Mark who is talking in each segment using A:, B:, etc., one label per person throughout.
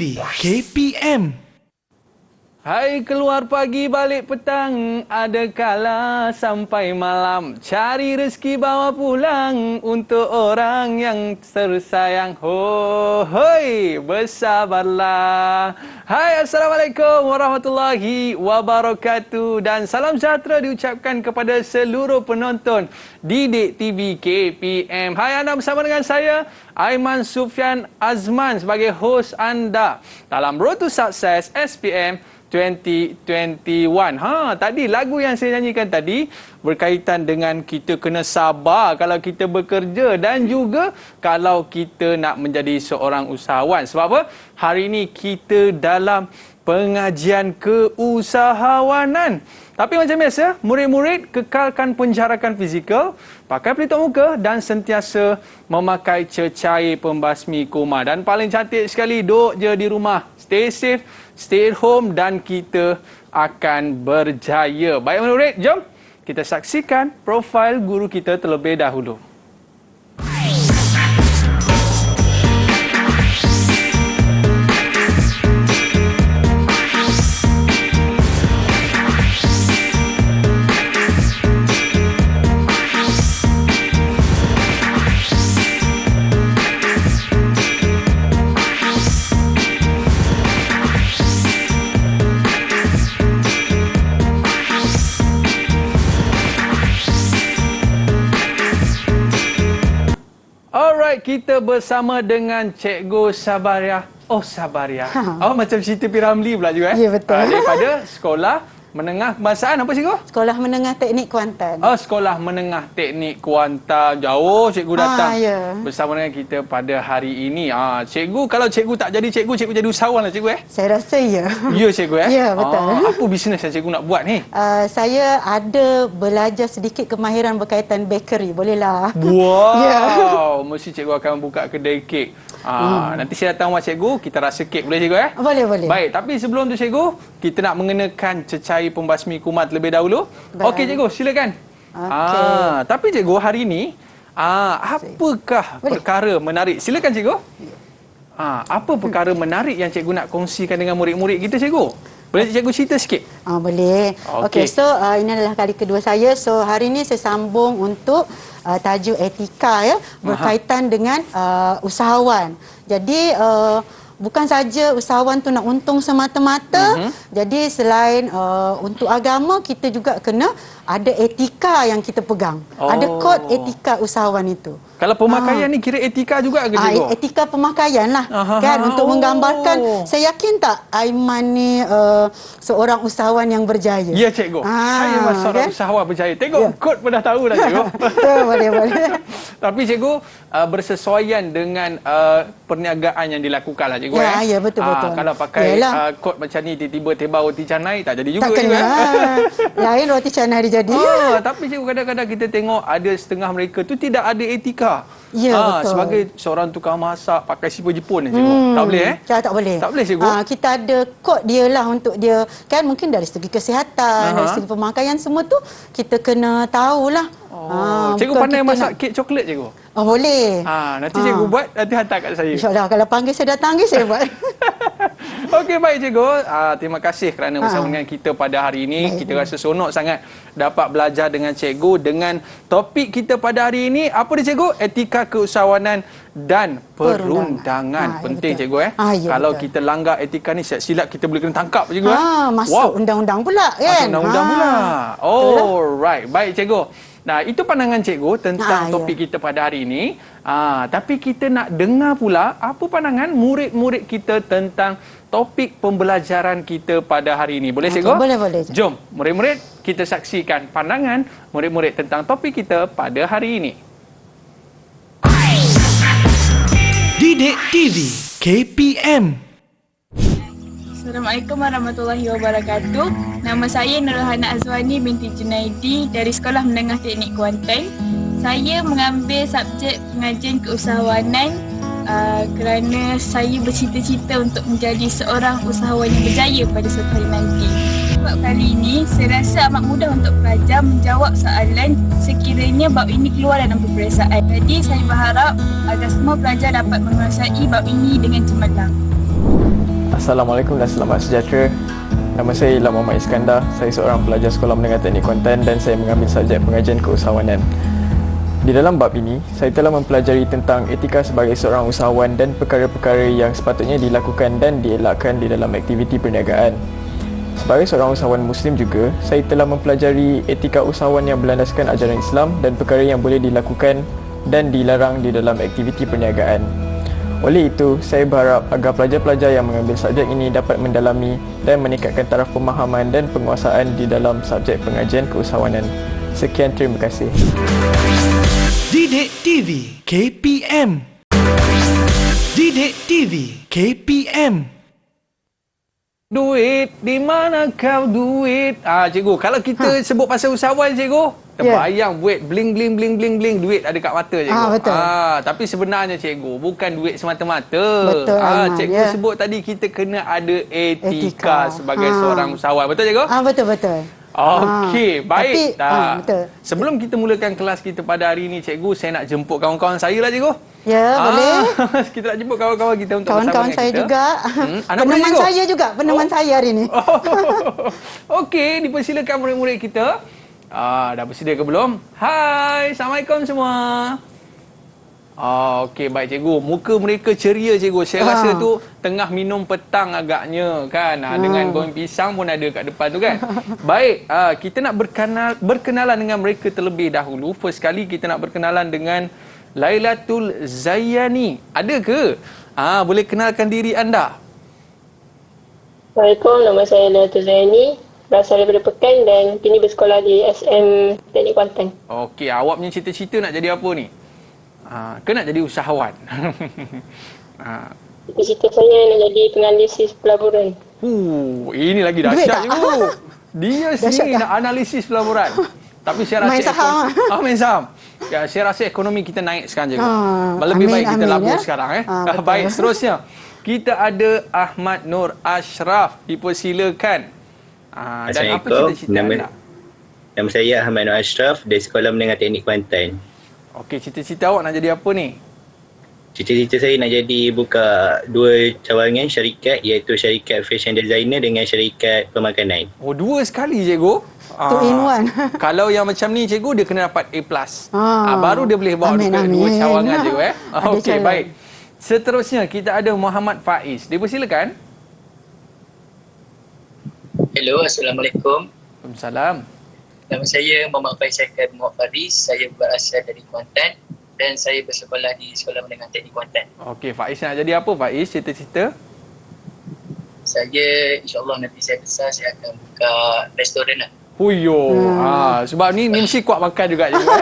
A: TV KPM.
B: Hai, keluar pagi balik petang, ada kala sampai malam, cari rezeki bawa pulang untuk orang yang tersayang. Hoi, bersabarlah. Hai, Assalamualaikum warahmatullahi wabarakatuh dan salam sejahtera diucapkan kepada seluruh penonton Didik TV KPM. Hai, anda bersama dengan saya Aiman Sufian Azman sebagai hos anda dalam Road to Success SPM 2021. Tadi lagu yang saya nyanyikan tadi berkaitan dengan kita kena sabar kalau kita bekerja dan juga kalau kita nak menjadi seorang usahawan. Sebab apa? Hari ini kita dalam pengajian keusahawanan. Tapi macam biasa, murid-murid kekalkan penjarakan fizikal, pakai pelitup muka dan sentiasa memakai cecair pembasmi koma. Dan paling cantik sekali, duduk je di rumah. Stay safe, stay at home dan kita akan berjaya. Baik murid, jom kita saksikan profil guru kita terlebih dahulu. Kita bersama dengan Cikgu Sabaria. Oh, Sabaria. Oh, macam cerita P. Ramlee pula juga.
C: Ya, betul.
B: Daripada Sekolah Menengah Kebangsaan apa cikgu?
C: Sekolah Menengah Teknik Kuantan.
B: Oh, Sekolah Menengah Teknik Kuantan. Jauh cikgu datang
C: ya.
B: bersama dengan kita pada hari ini. Cikgu, kalau cikgu tak jadi cikgu, cikgu jadi usahawan lah cikgu
C: Saya rasa ya.
B: Ya cikgu
C: Ya, betul.
B: Apa bisnes yang cikgu nak buat ni?
C: Saya ada belajar sedikit kemahiran berkaitan bakery. Bolehlah.
B: Wow.
C: Ya.
B: Mesti cikgu akan buka kedai kek. Nanti saya datang rumah cikgu, kita rasa kek. Boleh cikgu
C: Boleh, boleh.
B: Baik, tapi sebelum tu cikgu, kita nak mengenakan cecair pembasmi kumat terlebih dahulu. Okey cikgu, silakan.
C: Okay.
B: Tapi cikgu hari ini, apakah perkara menarik? Silakan cikgu. Apa perkara menarik yang cikgu nak kongsikan dengan murid-murid kita cikgu? Boleh cikgu cerita sikit?
C: Boleh. Okey, so ini adalah kali kedua saya. So hari ini saya sambung untuk tajuk etika berkaitan dengan usahawan. Jadi bukan saja usahawan tu nak untung semata-mata. Jadi selain untuk agama, kita juga kena ada etika yang kita pegang. Ada kod etika usahawan itu.
B: Kalau pemakaian ni kira etika juga ke cikgu?
C: Etika pemakaian lah. Kan, untuk menggambarkan, saya yakin tak Aiman ni seorang usahawan yang berjaya?
B: Ya cikgu. Saya seorang usahawan berjaya. Tengok kod pun dah tahu dah cikgu.
C: Boleh, boleh.
B: Tapi cikgu bersesuaian dengan perniagaan yang dilakukan lah cikgu.
C: Ya, betul-betul.
B: Kalau pakai kod macam ni, tiba-tiba tebal roti canai, tak jadi juga.
C: Tak kena. Lain roti canai dia jadi.
B: Tapi cikgu, kadang-kadang kita tengok ada setengah mereka tu tidak ada etika.
C: Ya, betul.
B: Sebagai seorang tukang masak pakai siput Jepun cikgu. Tak boleh
C: Tak boleh.
B: Tak boleh cikgu.
C: Kita ada kod dia lah untuk dia. Kan mungkin dari segi kesihatan, dari segi pemakaian semua tu kita kena tahulah.
B: Cikgu pandai masak kek coklat cikgu?
C: Boleh.
B: Nanti cikgu buat, nanti hantar kat saya.
C: InsyaAllah, kalau panggil saya datang lagi, saya buat.
B: Okey, baik cikgu. Terima kasih kerana bersama dengan kita pada hari ini. Kita rasa seronok sangat dapat belajar dengan cikgu dengan topik kita pada hari ini. Apa dia cikgu? Etika keusahawanan dan perundangan. Penting cikgu kalau kita langgar etika ni, silap kita boleh kena tangkap cikgu.
C: Masuk undang-undang pula kan.
B: Masuk undang-undang pula. Alright. Baik cikgu. Nah, itu pandangan cikgu tentang topik kita pada hari ini. Tapi kita nak dengar pula apa pandangan murid-murid kita tentang topik pembelajaran kita pada hari ini. Boleh cikgu?
C: Boleh.
B: Jom, murid-murid, kita saksikan pandangan murid-murid tentang topik kita pada hari ini.
A: Didik TV KPM.
D: Assalamualaikum warahmatullahi wabarakatuh. Nama saya Nurhana Azwani binti Junaidi dari Sekolah Menengah Teknik Kuantan. Saya mengambil subjek pengajian keusahawanan kerana saya bercita-cita untuk menjadi seorang usahawan yang berjaya pada suatu hari nanti. Sebab kali ini, saya rasa amat mudah untuk pelajar menjawab soalan sekiranya bab ini keluar dalam peperiksaan. Jadi, saya berharap agar semua pelajar dapat menguasai bab ini dengan cemerlang.
E: Assalamualaikum dan selamat sejahtera. Nama saya ialah Muhammad Iskandar. Saya seorang pelajar Sekolah Menengah Teknik Kuantan dan saya mengambil subjek pengajian keusahawanan. Di dalam bab ini, saya telah mempelajari tentang etika sebagai seorang usahawan dan perkara-perkara yang sepatutnya dilakukan dan dielakkan di dalam aktiviti perniagaan. Sebagai seorang usahawan Muslim juga, saya telah mempelajari etika usahawan yang berlandaskan ajaran Islam dan perkara yang boleh dilakukan dan dilarang di dalam aktiviti perniagaan. Oleh itu, saya berharap agar pelajar-pelajar yang mengambil subjek ini dapat mendalami dan meningkatkan taraf pemahaman dan penguasaan di dalam subjek pengajian keusahawanan. Sekian, terima kasih.
A: Didik TV KPM. Didik TV KPM.
B: Duit, di mana kau duit? Cikgu, kalau kita sebut pasal usahawan, cikgu, terbayang buat bling bling bling bling bling, duit ada kat mata, cikgu.
C: Betul.
B: Tapi sebenarnya, cikgu, bukan duit semata-mata.
C: Betul, Aiman,
B: cikgu sebut tadi kita kena ada etika sebagai seorang usahawan. Betul, cikgu?
C: Betul.
B: Okey, baik.
C: Betul.
B: Sebelum kita mulakan kelas kita pada hari ini, cikgu, saya nak jemput kawan-kawan saya lah, cikgu.
C: Ya, boleh.
B: Kita nak jemput kawan-kawan kita untuk bersama
C: Kawan-kawan
B: dengan
C: saya
B: kita.
C: juga.
B: Anak
C: Peneman
B: boleh, cikgu?
C: saya juga. Peneman saya hari ini.
B: Okey, dipersilakan murid-murid kita. Dah bersedia ke belum? Hai, Assalamualaikum semua. Okey, baik cikgu. Muka mereka ceria, cikgu. Saya rasa tu tengah minum petang agaknya kan. Dengan goreng pisang pun ada kat depan tu kan. Baik, kita nak berkenalan dengan mereka terlebih dahulu. First kali kita nak berkenalan dengan Lailatul Zayyani. Ada ke? Boleh kenalkan diri anda?
F: Assalamualaikum, nama saya Lailatul Zayyani. Berasal daripada Pekan dan kini bersekolah di SM Teknik Kuantan.
B: Okey, awak punya cita-cita nak jadi apa ni? Ke nak jadi usahawan?
F: Cita-cita saya nak jadi penganalisis pelaburan.
B: Ini lagi
C: Duit
B: dahsyat
C: tak?
B: cikgu. Dia sendiri
C: tak?
B: nak analisis pelaburan. Tapi saya rasa
C: Main saham.
B: main saham. Ya, saya rasa ekonomi kita naik sekarang cikgu. Lebih
C: amin,
B: baik kita
C: amin,
B: labur
C: ya.
B: sekarang
C: Betul.
B: Baik, seterusnya. Kita ada Ahmad Nur Ashraf. Dipersilakan. Dan apa cita-cita anda?
G: Nama saya Ahmad Nur Ashraf dari Sekolah Menengah Teknik Kuantan.
B: Okey, cita-cita awak nak jadi apa ni?
G: Cita-cita saya nak jadi buka dua cawangan syarikat, iaitu syarikat fashion designer dengan syarikat pemakanan.
B: Dua sekali cikgu.
C: Two in one.
B: Kalau yang macam ni cikgu, dia kena dapat A+. Baru dia boleh bawa dua cawangan cikgu. Okey, baik. Seterusnya kita ada Muhammad Faiz. Dipersilakan.
H: Hello, Assalamualaikum.
B: Waalaikumsalam.
H: Nama saya Muhammad Faiz Syakir Muhammad Faris. Saya berasal dari Kuantan dan saya bersekolah di Sekolah Menengah Teknik Kuantan.
B: Okey, Faiz nak jadi apa Faiz? Cita-cita?
H: Saya insyaAllah nanti saya besar saya akan buka restoran lah.
B: Huyo. Sebab ni mesti kuat makan juga cikgu.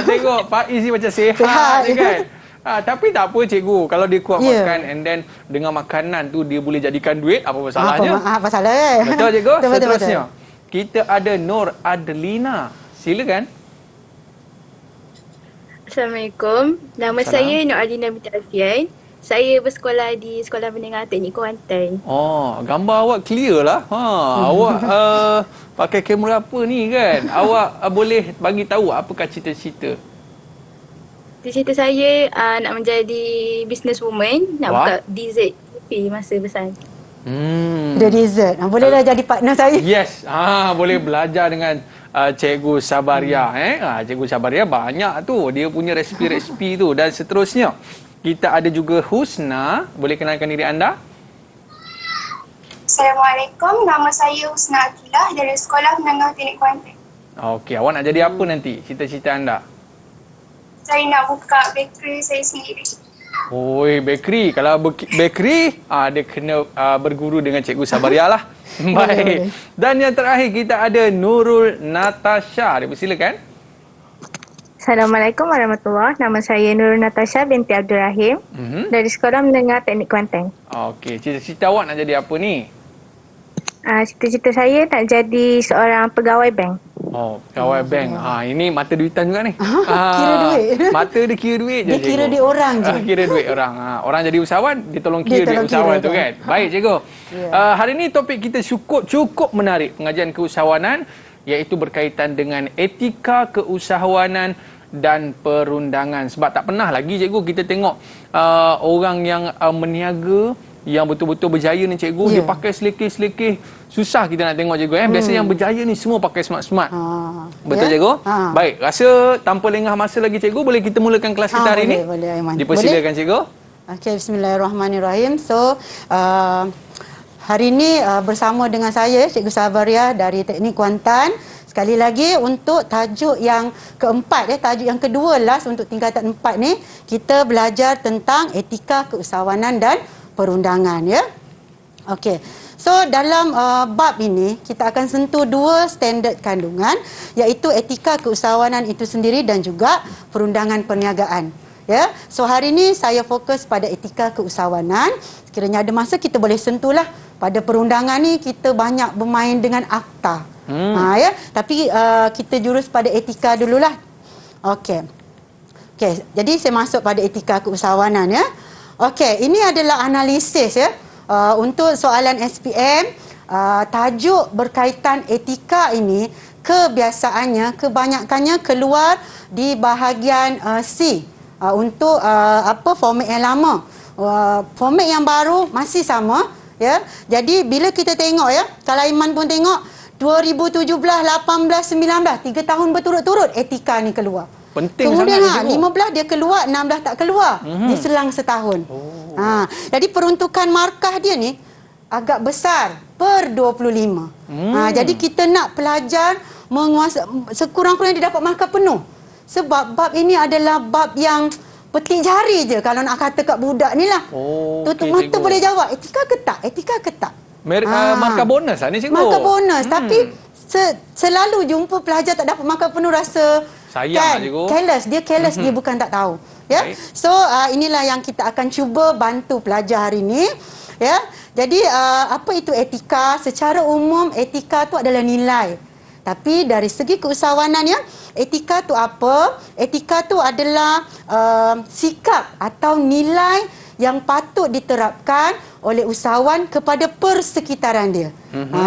B: Tengok Faiz ni macam sihat je kan. Tapi tak apa cikgu, kalau dia kuat makan and then dengan makanan tu dia boleh jadikan duit, apa masalahnya?
C: Apa salah?
B: Betul cikgu?
C: Betul.
B: Seterusnya kita ada Nur Adlina. Silakan.
I: Assalamualaikum. Nama saya Nur Adlina binti Alfian. Saya bersekolah di Sekolah Menengah Teknik Kuantan.
B: Gambar awak clear lah. Awak pakai kamera apa ni kan? Awak boleh bagi tahu apakah cita-cita?
I: Cita-cita saya nak menjadi businesswoman, nak buka DZ TV masa besar.
C: Dia dessert. Bolehlah jadi partner saya.
B: Yes. Boleh belajar dengan Cikgu Sabaria. Cikgu Sabaria banyak tu. Dia punya resipi-resipi tu. Dan seterusnya, kita ada juga Husna. Boleh kenalkan diri anda?
J: Assalamualaikum. Nama saya Husna Akilah dari Sekolah Menengah Teknik Kuantan.
B: Okey, awak nak jadi apa nanti? Cita-cita anda?
J: Saya nak buka bakery saya sendiri.
B: Bakery. Kalau bakery, dia kena berguru dengan Cikgu Sabaria lah. Baik. Dan yang terakhir kita ada Nurul Natasha. Dipersilakan.
I: Assalamualaikum warahmatullahi. Nama saya Nurul Natasha binti Abdul Rahim dari Sekolah Menengah Teknik Kuantan.
B: Okey, cita-cita awak nak jadi apa ni?
I: Cita-cita saya nak jadi seorang pegawai bank.
B: Pegawai bank. Ini mata duitan juga ni.
C: Kira duit.
B: Mata dia kira duit je.
C: Dia kira duit orang je.
B: Kira duit orang. Orang jadi usahawan, dia tolong kira duit usahawan tu kan. Baik cikgu. Hari ni topik kita cukup menarik. Pengajian keusahawanan, iaitu berkaitan dengan etika keusahawanan dan perundangan. Sebab tak pernah lagi cikgu kita tengok orang yang meniaga yang betul-betul berjaya ni cikgu, dia pakai selekeh-selekeh. Susah kita nak tengok cikgu. Biasa yang berjaya ni semua pakai smart-smart. Betul cikgu? Baik, rasa tanpa lengah masa lagi cikgu, boleh kita mulakan kelas kita hari ni?
C: Boleh, Aiman.
B: Dipersilakan cikgu.
C: Okey, bismillahirrahmanirrahim. So, hari ini bersama dengan saya, Cikgu Sabaria dari Teknik Kuantan. Sekali lagi untuk tajuk yang keempat, tajuk yang kedua last untuk tingkatan 4 ni, kita belajar tentang etika keusahawanan dan perundangan, ya. Okey. So dalam bab ini kita akan sentuh 2 standard kandungan, iaitu etika keusahawanan itu sendiri dan juga perundangan perniagaan. Ya. So hari ini saya fokus pada etika keusahawanan. Sekiranya ada masa kita boleh sentuhlah pada perundangan ni, kita banyak bermain dengan akta. Ya, tapi kita jurus pada etika dululah. Okey. Jadi saya masuk pada etika keusahawanan, ya. Okey, ini adalah analisis, ya. Untuk soalan SPM, tajuk berkaitan etika ini kebiasaannya kebanyakannya keluar di bahagian C. Untuk format yang lama. Format yang baru masih sama, ya. Jadi bila kita tengok, ya, kalau Iman pun tengok 2017, 18, 19, 3 tahun berturut-turut etika ni keluar.
B: Penting
C: kemudian
B: sangat. Kemudian
C: 15 dia keluar, 16 tak keluar. Dia selang setahun. Jadi peruntukan markah dia ni agak besar per 25. Jadi kita nak pelajar sekurang-kurangnya dia dapat markah penuh. Sebab bab ini adalah bab yang petik jari je kalau nak kata kat budak ni lah. Tutup mata boleh jawab. Etika ke tak? Etika ke tak?
B: Markah bonus lah ni cikgu.
C: Markah bonus. Tapi selalu jumpa pelajar tak dapat markah penuh, rasa
B: sayang cikgu.
C: Careless. Dia careless, dia bukan tak tahu. Ya. So inilah yang kita akan cuba bantu pelajar hari ini. Ya. Jadi apa itu etika? Secara umum etika tu adalah nilai. Tapi dari segi keusahawanan, ya, etika tu apa? Etika tu adalah sikap atau nilai yang patut diterapkan oleh usahawan kepada persekitaran dia.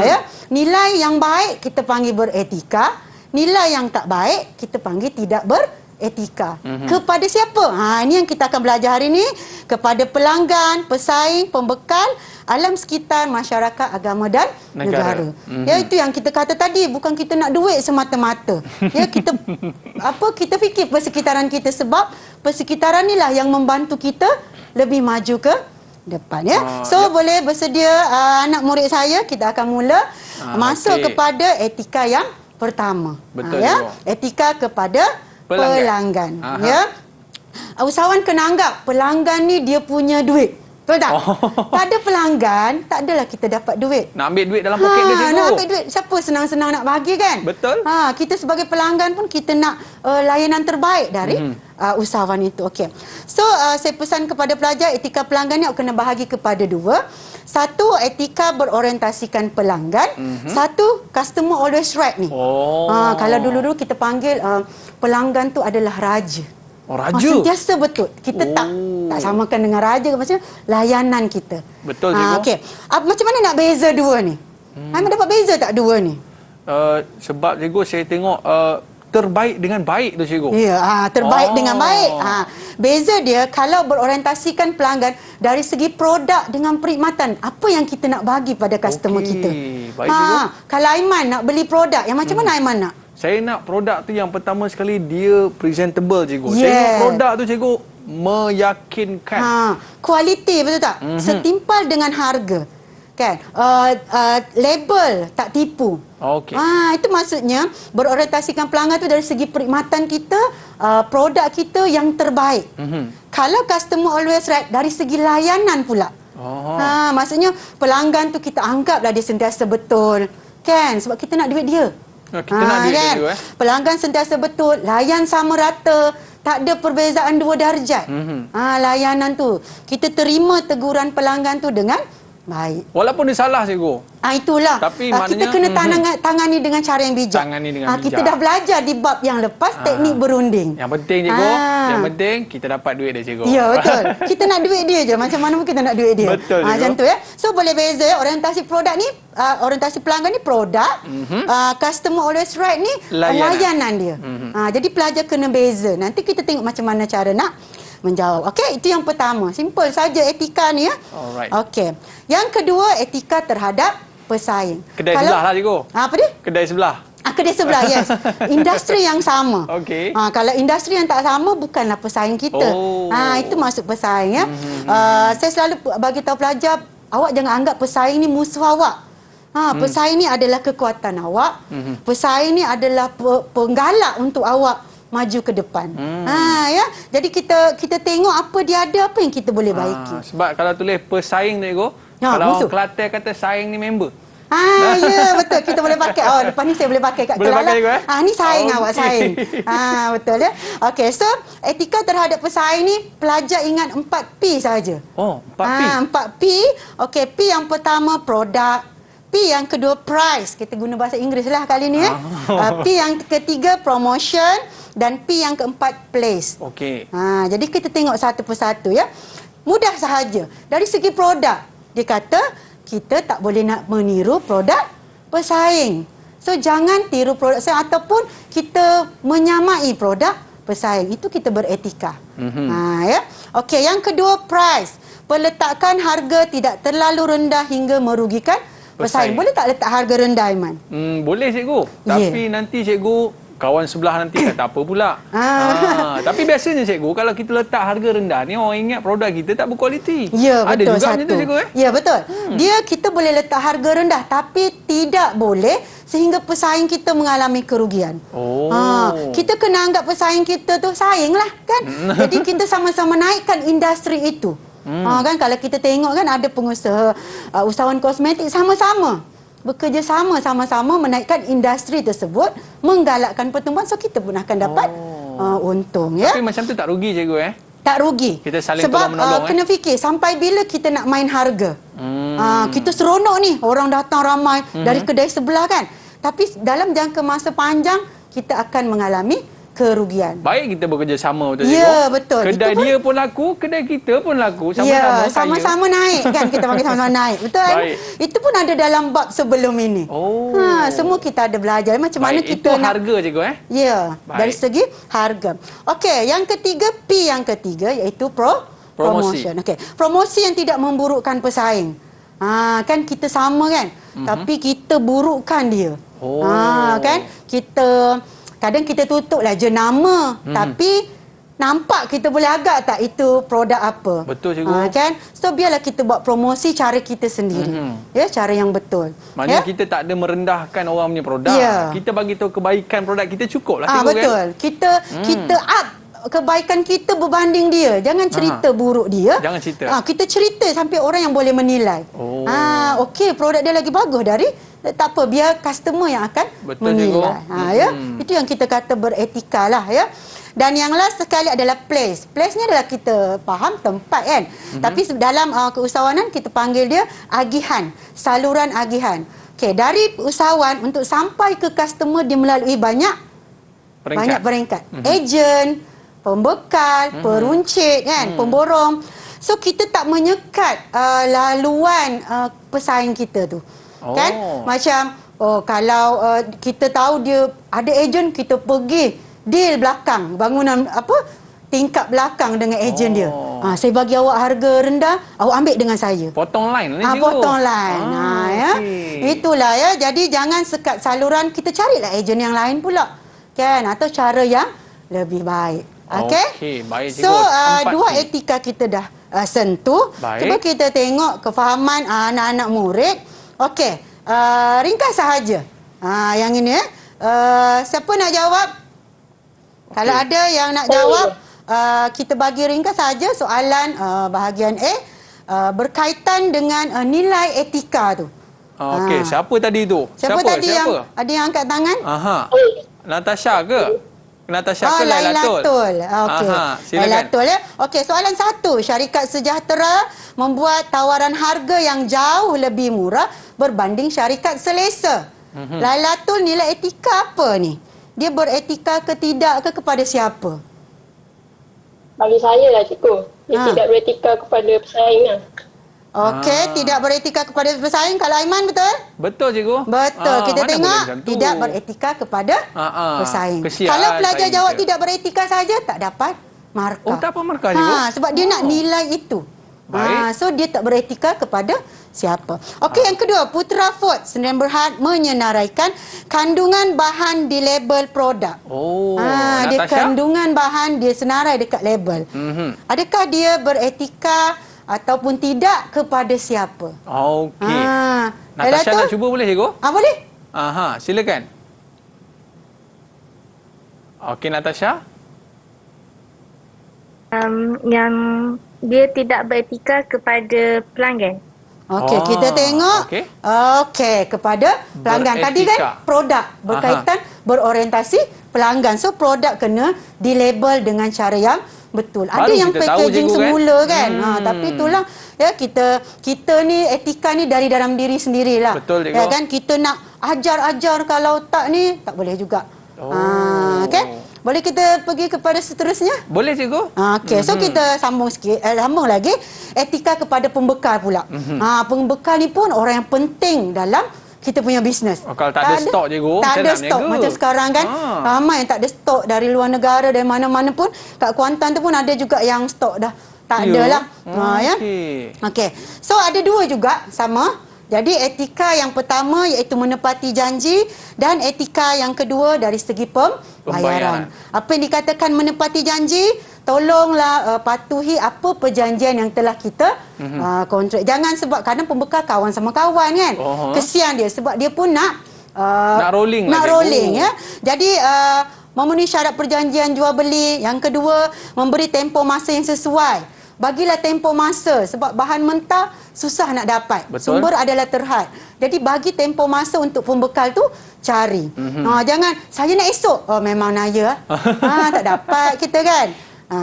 C: Ya. Nilai yang baik kita panggil beretika, nilai yang tak baik kita panggil tidak beretika. Kepada siapa? Ini yang kita akan belajar hari ini. Kepada pelanggan, pesaing, pembekal, alam sekitar, masyarakat, agama dan negara. Ya, itu yang kita kata tadi, bukan kita nak duit semata-mata. Ya, kita kita fikir persekitaran kita, sebab persekitaran inilah yang membantu kita lebih maju ke depan, ya. So boleh bersedia anak murid saya, kita akan mula masuk kepada etika yang pertama.
B: Betul,
C: ya. Etika kepada pelanggan. Ya. Usahawan kena anggap pelanggan ni dia punya duit. Betul tak? Tak ada pelanggan, tak adalah kita dapat duit.
B: Nak ambil duit dalam poket dia cikgu.
C: Nak ambil duit, siapa senang-senang nak bagi, kan?
B: Betul.
C: Kita sebagai pelanggan pun kita nak layanan terbaik dari usahawan itu. Okey. So saya pesan kepada pelajar, etika pelanggan ni kena bahagi kepada 2. Satu, etika berorientasikan pelanggan. Satu, customer always right ni. Kalau dulu-dulu kita panggil pelanggan tu adalah raja.
B: Raja?
C: Sentiasa betul. Kita tak samakan dengan raja, maksudnya layanan kita.
B: Betul, cikgu.
C: Okey. Macam mana nak beza 2 ni? Anda dapat beza tak 2 ni?
B: Sebab cikgu saya tengok terbaik dengan baik tu cikgu.
C: Ya, terbaik dengan baik. Beza dia kalau berorientasikan pelanggan dari segi produk dengan perkhidmatan. Apa yang kita nak bagi pada customer kita?
B: Baik, cikgu.
C: Kalau Aiman nak beli produk, yang macam mana Aiman nak?
B: Saya nak produk tu yang pertama sekali dia presentable, cikgu. Saya nak produk tu, cikgu, meyakinkan.
C: Kualiti, betul tak? Setimpal dengan harga. Kan? Label tak tipu.
B: Okey.
C: Itu maksudnya berorientasikan pelanggan tu dari segi perkhidmatan kita, produk kita yang terbaik. Kalau customer always right, dari segi layanan pula. Maksudnya pelanggan tu kita anggaplah dia sentiasa betul. Kan? Sebab kita nak duit dia.
B: Kita nak duit
C: kan?
B: dia,
C: Pelanggan sentiasa betul, layan sama rata, tak ada perbezaan 2 darjat. Layanan tu, kita terima teguran pelanggan tu dengan baik.
B: Walaupun dia salah, cikgu.
C: Itulah.
B: Tapi
C: kita kena tangani dengan cara yang bijak. Kita dah belajar di bab yang lepas, teknik berunding.
B: Yang penting, cikgu, yang penting kita dapat duit dia, cikgu.
C: Ya, betul. Kita nak duit dia je. Macam mana pun kita nak duit dia.
B: Betul, cikgu.
C: Macam tu, ya. So boleh beza, ya. Orientasi produk ni, orientasi pelanggan ni produk. Customer always right ni layanan dia. Jadi pelajar kena beza. Nanti kita tengok macam mana cara nak menjawab. Okey, itu yang pertama. Simple saja etika ni ya.
B: Alright.
C: Okey. Yang kedua, etika terhadap pesaing.
B: Kedai sebelah lah cikgu.
C: Apa dia?
B: Kedai sebelah.
C: Kedai sebelah, yes. Industri yang sama.
B: Okey.
C: Kalau industri yang tak sama, bukanlah pesaing kita. Itu masuk pesaing ya. Saya selalu bagi tahu pelajar, awak jangan anggap pesaing ni musuh awak. Pesaing ni adalah kekuatan awak. Pesaing ni adalah penggalak untuk awak maju ke depan. Ya. Jadi kita tengok apa dia ada, apa yang kita boleh baiki.
B: Sebab kalau tulis pesaing tu cikgu, kalau orang Kelantan kata saing ni member.
C: Ya, betul. Kita boleh pakai. Lepas ni saya boleh pakai kat
B: boleh
C: Kelala.
B: Pakai,
C: ni saing awak, saing. Betul ya. Okey, so etika terhadap pesaing ni pelajar ingat 4P saja.
B: 4P.
C: 4P. Okey, P yang pertama produk, P yang kedua price. Kita guna bahasa Inggeris lah kali ni P yang ketiga promotion dan P yang keempat place.
B: Okey.
C: Jadi kita tengok satu persatu ya. Mudah sahaja. Dari segi produk, dia kata kita tak boleh nak meniru produk pesaing. So jangan tiru produk pesaing ataupun kita menyamai produk pesaing. Itu kita beretika. Ya. Okey, yang kedua price. Peletakan harga tidak terlalu rendah hingga merugikan pesaing. Boleh tak letak harga rendah, Aiman?
B: Boleh cikgu. Tapi nanti cikgu kawan sebelah nanti kata apa pula. Tapi biasanya cikgu, kalau kita letak harga rendah ni, orang ingat produk kita tak berkualiti.
C: Ya, betul.
B: Ada juga
C: satu.
B: macam tu cikgu
C: Ya, betul. Kita boleh letak harga rendah tapi tidak boleh sehingga pesaing kita mengalami kerugian. Kita kena anggap pesaing kita tu saing lah kan. Jadi kita sama-sama naikkan industri itu. Kan kalau kita tengok kan ada pengusaha usahawan kosmetik sama-sama bekerjasama sama-sama menaikkan industri tersebut, menggalakkan pertumbuhan, so kita pun akan dapat untung ya.
B: Tapi macam tu tak rugi cikgu
C: Tak rugi.
B: Kita saling
C: sebab
B: tolong-menolong
C: kena fikir sampai bila kita nak main harga. Kita seronok ni, orang datang ramai dari kedai sebelah kan. Tapi dalam jangka masa panjang kita akan mengalami kerugian.
B: Baik kita bekerjasama betul cikgu.
C: Ya, betul.
B: Kedai dia pun laku, kedai kita pun laku.
C: Sama-sama naik kan. Kita panggil sama-sama naik. Betul kan? Itu pun ada dalam bab sebelum ini. Semua kita ada belajar macam mana kita
B: itu harga cikgu
C: Ya, dari segi harga. Okey, yang ketiga P yang ketiga iaitu promotion. Okey, promosi yang tidak memburukkan pesaing. Kan kita sama kan. Tapi kita burukkan dia. Kan? Kadang kita tutuplah jenama tapi nampak kita boleh agak tak itu produk apa.
B: Betul cikgu.
C: Kan? So biarlah kita buat promosi cara kita sendiri. Ya, cara yang betul.
B: Maknanya kita tak ada merendahkan orang punya produk. Kita bagi tahu kebaikan produk kita cukuplah cikgu
C: betul.
B: Kan?
C: Kita up kebaikan kita berbanding dia. Jangan cerita buruk dia.
B: Jangan cerita.
C: Kita cerita sampai orang yang boleh menilai. Okey, produk dia lagi bagus dari tak apa, biar customer yang akan menilai. Ya, itu yang kita kata beretika lah ya. Dan yang last sekali adalah place. Place ni adalah kita faham tempat kan. Tapi dalam keusahawanan kita panggil dia agihan, saluran agihan. Okey, dari usahawan untuk sampai ke customer dia melalui banyak peringkat. Ejen, pembekal, peruncit kan, pemborong. So kita tak menyekat laluan pesaing kita tu. Kan? Macam kalau kita tahu dia ada ejen, kita pergi deal belakang, bangunan tingkap belakang dengan ejen dia. Saya bagi awak harga rendah, awak ambil dengan saya.
B: Potong line ni cikgu.
C: Potong line. Ya. Itulah ya. Jadi jangan sekat saluran, kita carilah ejen yang lain pula. Kan? Atau cara yang lebih baik. Okey.
B: Baik cikgu.
C: So dua etika kita dah sentuh.
B: Baik.
C: Cuba kita tengok kefahaman anak-anak murid. Okey, ringkas sahaja. Yang ini siapa nak jawab? Kalau ada yang nak jawab, kita bagi ringkas sahaja soalan bahagian A berkaitan dengan nilai etika tu.
B: Okey, siapa tadi tu?
C: Siapa tadi yang ada yang angkat tangan?
B: Natasha ke? Natasha ke
C: Lailatul? Okey.
B: Silakan.
C: Lailatul ya. Okey, soalan 1. Syarikat Sejahtera membuat tawaran harga yang jauh lebih murah berbanding syarikat Selesa. Lailatul, nilai etika apa ni? Dia beretika ke tidak ke kepada siapa?
F: Bagi saya lah cikgu. Dia tidak beretika kepada pesaing lah.
C: Okey, tidak beretika kepada pesaing. Kalau Aiman betul?
B: Betul cikgu.
C: Betul. Kita tengok tidak beretika kepada pesaing. Kalau pelajar jawab tidak beretika saja, tak dapat markah.
B: Oh, tak apa markah, cikgu?
C: Sebab dia nak nilai itu. So dia tak beretika kepada siapa. Okey, yang kedua, Putra Ford Sdn Bhd menyenaraikan kandungan bahan di label produk. Dia kandungan bahan dia senarai dekat label. Adakah dia beretika ataupun tidak kepada siapa?
B: Okey. Natasha nak cuba boleh, cikgu?
C: Boleh.
B: Silakan. Okey, Natasha.
I: Yang dia tidak beretika kepada pelanggan.
C: Okey, kita tengok. Okey, kepada pelanggan. Tadi kan produk berkaitan berorientasi pelanggan. So produk kena dilabel dengan cara yang betul. Ada yang packaging semula kan. Tapi itulah ya, kita ni etika ni dari dalam diri sendirilah.
B: Betul, cikgu.
C: Ya kan, kita nak ajar kalau tak ni tak boleh juga. Okey. Boleh kita pergi kepada seterusnya?
B: Boleh, cikgu.
C: Okey, so kita sambung sikit, sambung lagi. Etika kepada pembekal pula. Pembekal ni pun orang yang penting dalam kita punya bisnes.
B: Kalau tak ada stok, cikgu,
C: tak ada stok macam sekarang kan. Ramai yang tak ada stok dari luar negara, dari mana-mana pun. Kat Kuantan tu pun ada juga yang stok dah tak ada lah. Okey. So ada dua juga sama. Jadi etika yang pertama iaitu menepati janji dan etika yang kedua dari segi pembayaran. Apa yang dikatakan menepati janji, tolonglah patuhi apa perjanjian yang telah kita kontrak. Jangan sebab kadang pembekal kawan sama kawan kan. Kesian dia sebab dia pun nak
B: rolling
C: ya. Jadi memenuhi syarat perjanjian jual beli. Yang kedua, memberi tempoh masa yang sesuai. Bagilah tempoh masa sebab bahan mentah susah nak dapat.
B: Betul.
C: Sumber adalah terhad. Jadi bagi tempoh masa untuk pembekal tu cari. Jangan saya nak esok. Memang naya. Tak dapat kita kan.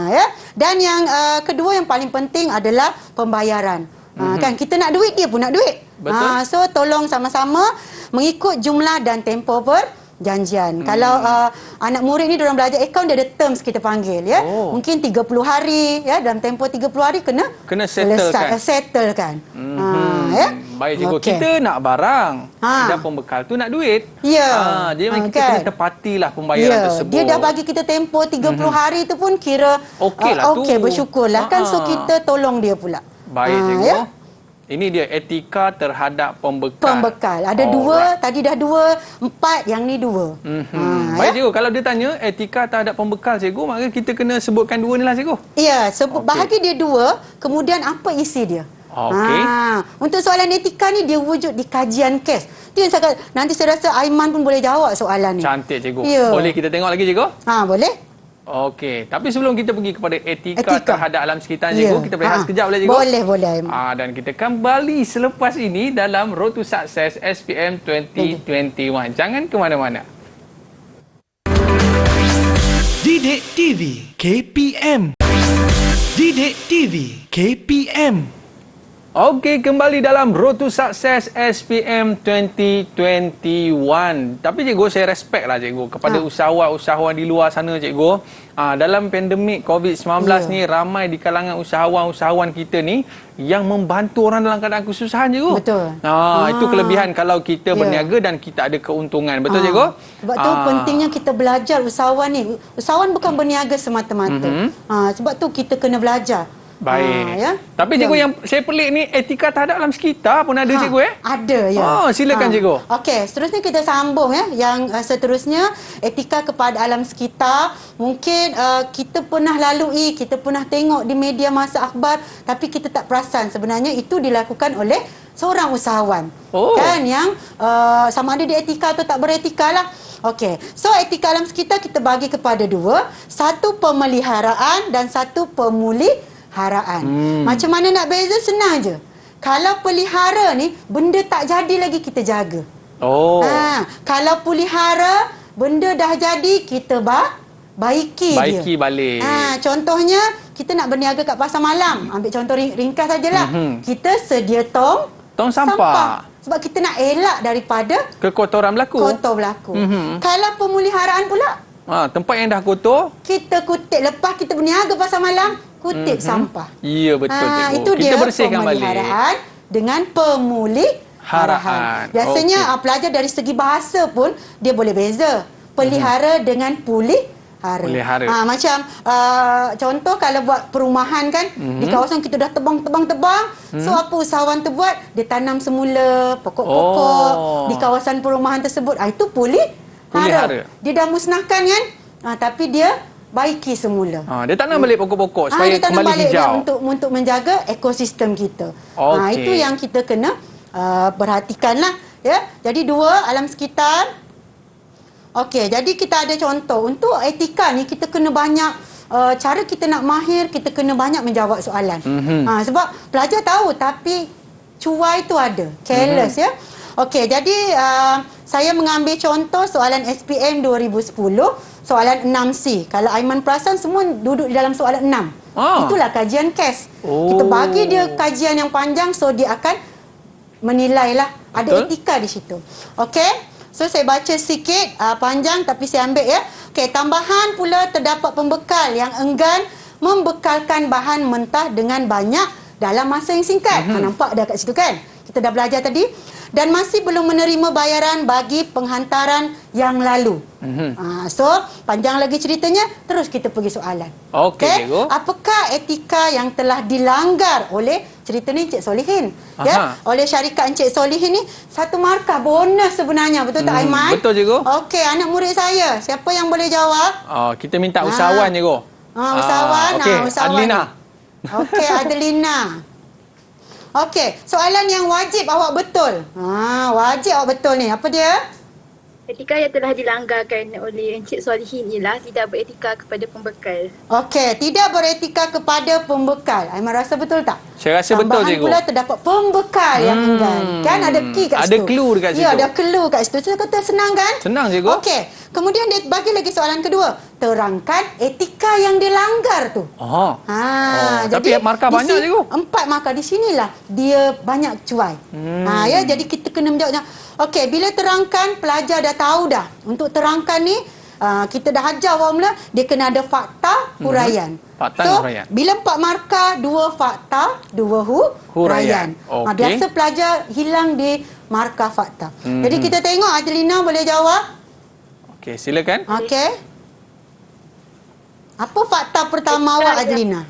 C: Ya. Dan yang kedua yang paling penting adalah pembayaran. Kan kita nak duit, dia pun nak duit. So tolong sama-sama mengikut jumlah dan tempoh janjian. Kalau anak murid ni diorang belajar akaun, dia ada terms kita panggil ya. Mungkin 30 hari ya, dalam tempoh 30 hari kena settlekan. Ya.
B: Baik, cikgu. Kita nak barang dan pembekal tu nak duit.
C: Ya.
B: Jadi kita kena tepatilah pembayaran tersebut.
C: Dia dah bagi kita tempoh 30 hari tu pun kira okey, bersyukurlah kan. So kita tolong dia pula.
B: Baik, cikgu. Ini dia etika terhadap pembekal.
C: Ada dua, tadi dah 2, 4, yang ni 2.
B: Baik, cikgu. Kalau dia tanya etika terhadap pembekal, cikgu, maka kita kena sebutkan 2 ni lah, cikgu.
C: Ya, bahagi dia 2, kemudian apa isi dia. Untuk soalan etika ni, dia wujud di kajian kes. Itu yang nanti saya rasa Aiman pun boleh jawab soalan ni.
B: Cantik, cikgu. Boleh kita tengok lagi, cikgu?
C: Boleh.
B: Okey, tapi sebelum kita pergi kepada etika terhadap alam sekitar, cikgu, kita berehat sekejap boleh, cikgu?
C: Boleh.
B: Dan kita kembali selepas ini dalam Road to Success SPM 2021. Jangan ke mana-mana.
A: Didik TV KPM. Didik TV KPM.
B: Okey, kembali dalam Road to Success SPM 2021. Tapi cikgu, saya respect lah cikgu kepada usahawan-usahawan di luar sana, cikgu. Dalam pandemik COVID-19 ni, ramai di kalangan usahawan-usahawan kita ni yang membantu orang dalam keadaan kesusahan, cikgu.
C: Betul.
B: Itu kelebihan kalau kita berniaga dan kita ada keuntungan. Betul, cikgu?
C: Sebab tu pentingnya kita belajar usahawan ni. Usahawan bukan berniaga semata-mata. Sebab tu kita kena belajar.
B: Baik. Tapi cikgu, yang saya pelik ni, etika terhadap alam sekitar pun ada, cikgu
C: Ada, ya.
B: Silakan, cikgu.
C: Okey, seterusnya kita sambung ya. Yang seterusnya, etika kepada alam sekitar. Mungkin kita pernah lalui, kita pernah tengok di media masa akhbar, tapi kita tak perasan sebenarnya itu dilakukan oleh seorang usahawan. Kan, yang sama ada di etika atau tak beretika lah. Okey, so etika alam sekitar kita bagi kepada 2. Satu pemeliharaan dan satu pemulihharaan. Macam mana nak beza? Senang je. Kalau pelihara ni, benda tak jadi lagi kita jaga. Kalau pelihara, benda dah jadi, kita baiki
B: balik.
C: Contohnya, kita nak berniaga kat pasar malam. Ambil contoh ringkas sajalah. Kita sedia tong sampah. Sebab kita nak elak daripada
B: kekotoran berlaku.
C: Kalau pemeliharaan pula,
B: tempat yang dah kotor,
C: kita kutip. Lepas kita berniaga pasar malam, kutip sampah.
B: Ya, betul, cikgu.
C: Itu
B: kita
C: dia
B: bersihkan
C: pemeliharaan dengan pemulihharaan. Biasanya pelajar dari segi bahasa pun dia boleh beza. Pelihara dengan pulihara.
B: Pelihara.
C: Macam contoh kalau buat perumahan kan, di kawasan kita dah tebang. So apa usahawan tu buat? Dia tanam semula pokok-pokok di kawasan perumahan tersebut. Itu pelihara. Dia dah musnahkan kan? Tapi dia baiki semula.
B: Dia tanam balik pokok-pokok supaya kembali hijau.
C: Untuk menjaga ekosistem kita. Itu yang kita kena perhatikanlah, ya. Jadi 2, alam sekitar. Okey, jadi kita ada contoh. Untuk etika ni kita kena banyak cara kita nak mahir, kita kena banyak menjawab soalan. Sebab pelajar tahu tapi cuai tu ada. Careless ya. Okey, jadi saya mengambil contoh soalan SPM 2010, soalan 6C. Kalau Aiman perasan semua duduk di dalam soalan 6. Itulah kajian KES. Kita bagi dia kajian yang panjang, so dia akan menilailah. Ada etika di situ. Okey. So saya baca sikit panjang tapi saya ambil ya. Okey, tambahan pula terdapat pembekal yang enggan membekalkan bahan mentah dengan banyak dalam masa yang singkat. Nampak dah kat situ kan? Kita dah belajar tadi. Dan masih belum menerima bayaran bagi penghantaran yang lalu. So, panjang lagi ceritanya, terus kita pergi soalan.
B: Okey, cikgu.
C: Apakah etika yang telah dilanggar oleh cerita ni Encik Solihin? Ya, oleh syarikat Encik Solihin ni, 1 markah bonus sebenarnya. Betul tak Aiman?
B: Betul, cikgu.
C: Okey, anak murid saya. Siapa yang boleh jawab?
B: Kita minta usahawan, cikgu.
C: Usahawan.
B: Okey, Adelina.
C: Okey, Adelina. Okey, soalan yang wajib awak betul. Wajib awak betul ni. Apa dia?
I: Etika yang telah dilanggarkan oleh Encik Solihin ialah tidak beretika kepada pembekal.
C: Okey, tidak beretika kepada pembekal. Aiman rasa betul tak?
B: Saya rasa betul, cikgu.
C: Tambahan pula terdapat pembekal yang enggan. Kan ada key kat situ.
B: Ada clue dekat situ.
C: Ya, ada clue kat situ. Saya kata senang kan?
B: Senang, cikgu.
C: Okey, kemudian dia bagi lagi soalan kedua. Terangkan etika yang dilanggar tu.
B: Tapi markah banyak, cikgu.
C: 4 markah. Di sinilah dia banyak cuai. Ya, jadi kita kena menjawabnya. Okey, bila terangkan, pelajar dah tahu dah. Untuk terangkan ni, kita dah ajar awak mula, dia kena ada fakta, huraian.
B: Huraian.
C: Bila 4 markah, 2 fakta, 2 huraian. Biasa pelajar hilang di markah fakta. Jadi kita tengok Adelina boleh jawab.
B: Okey, silakan.
C: Okey. Apa fakta pertama awak, Adelina?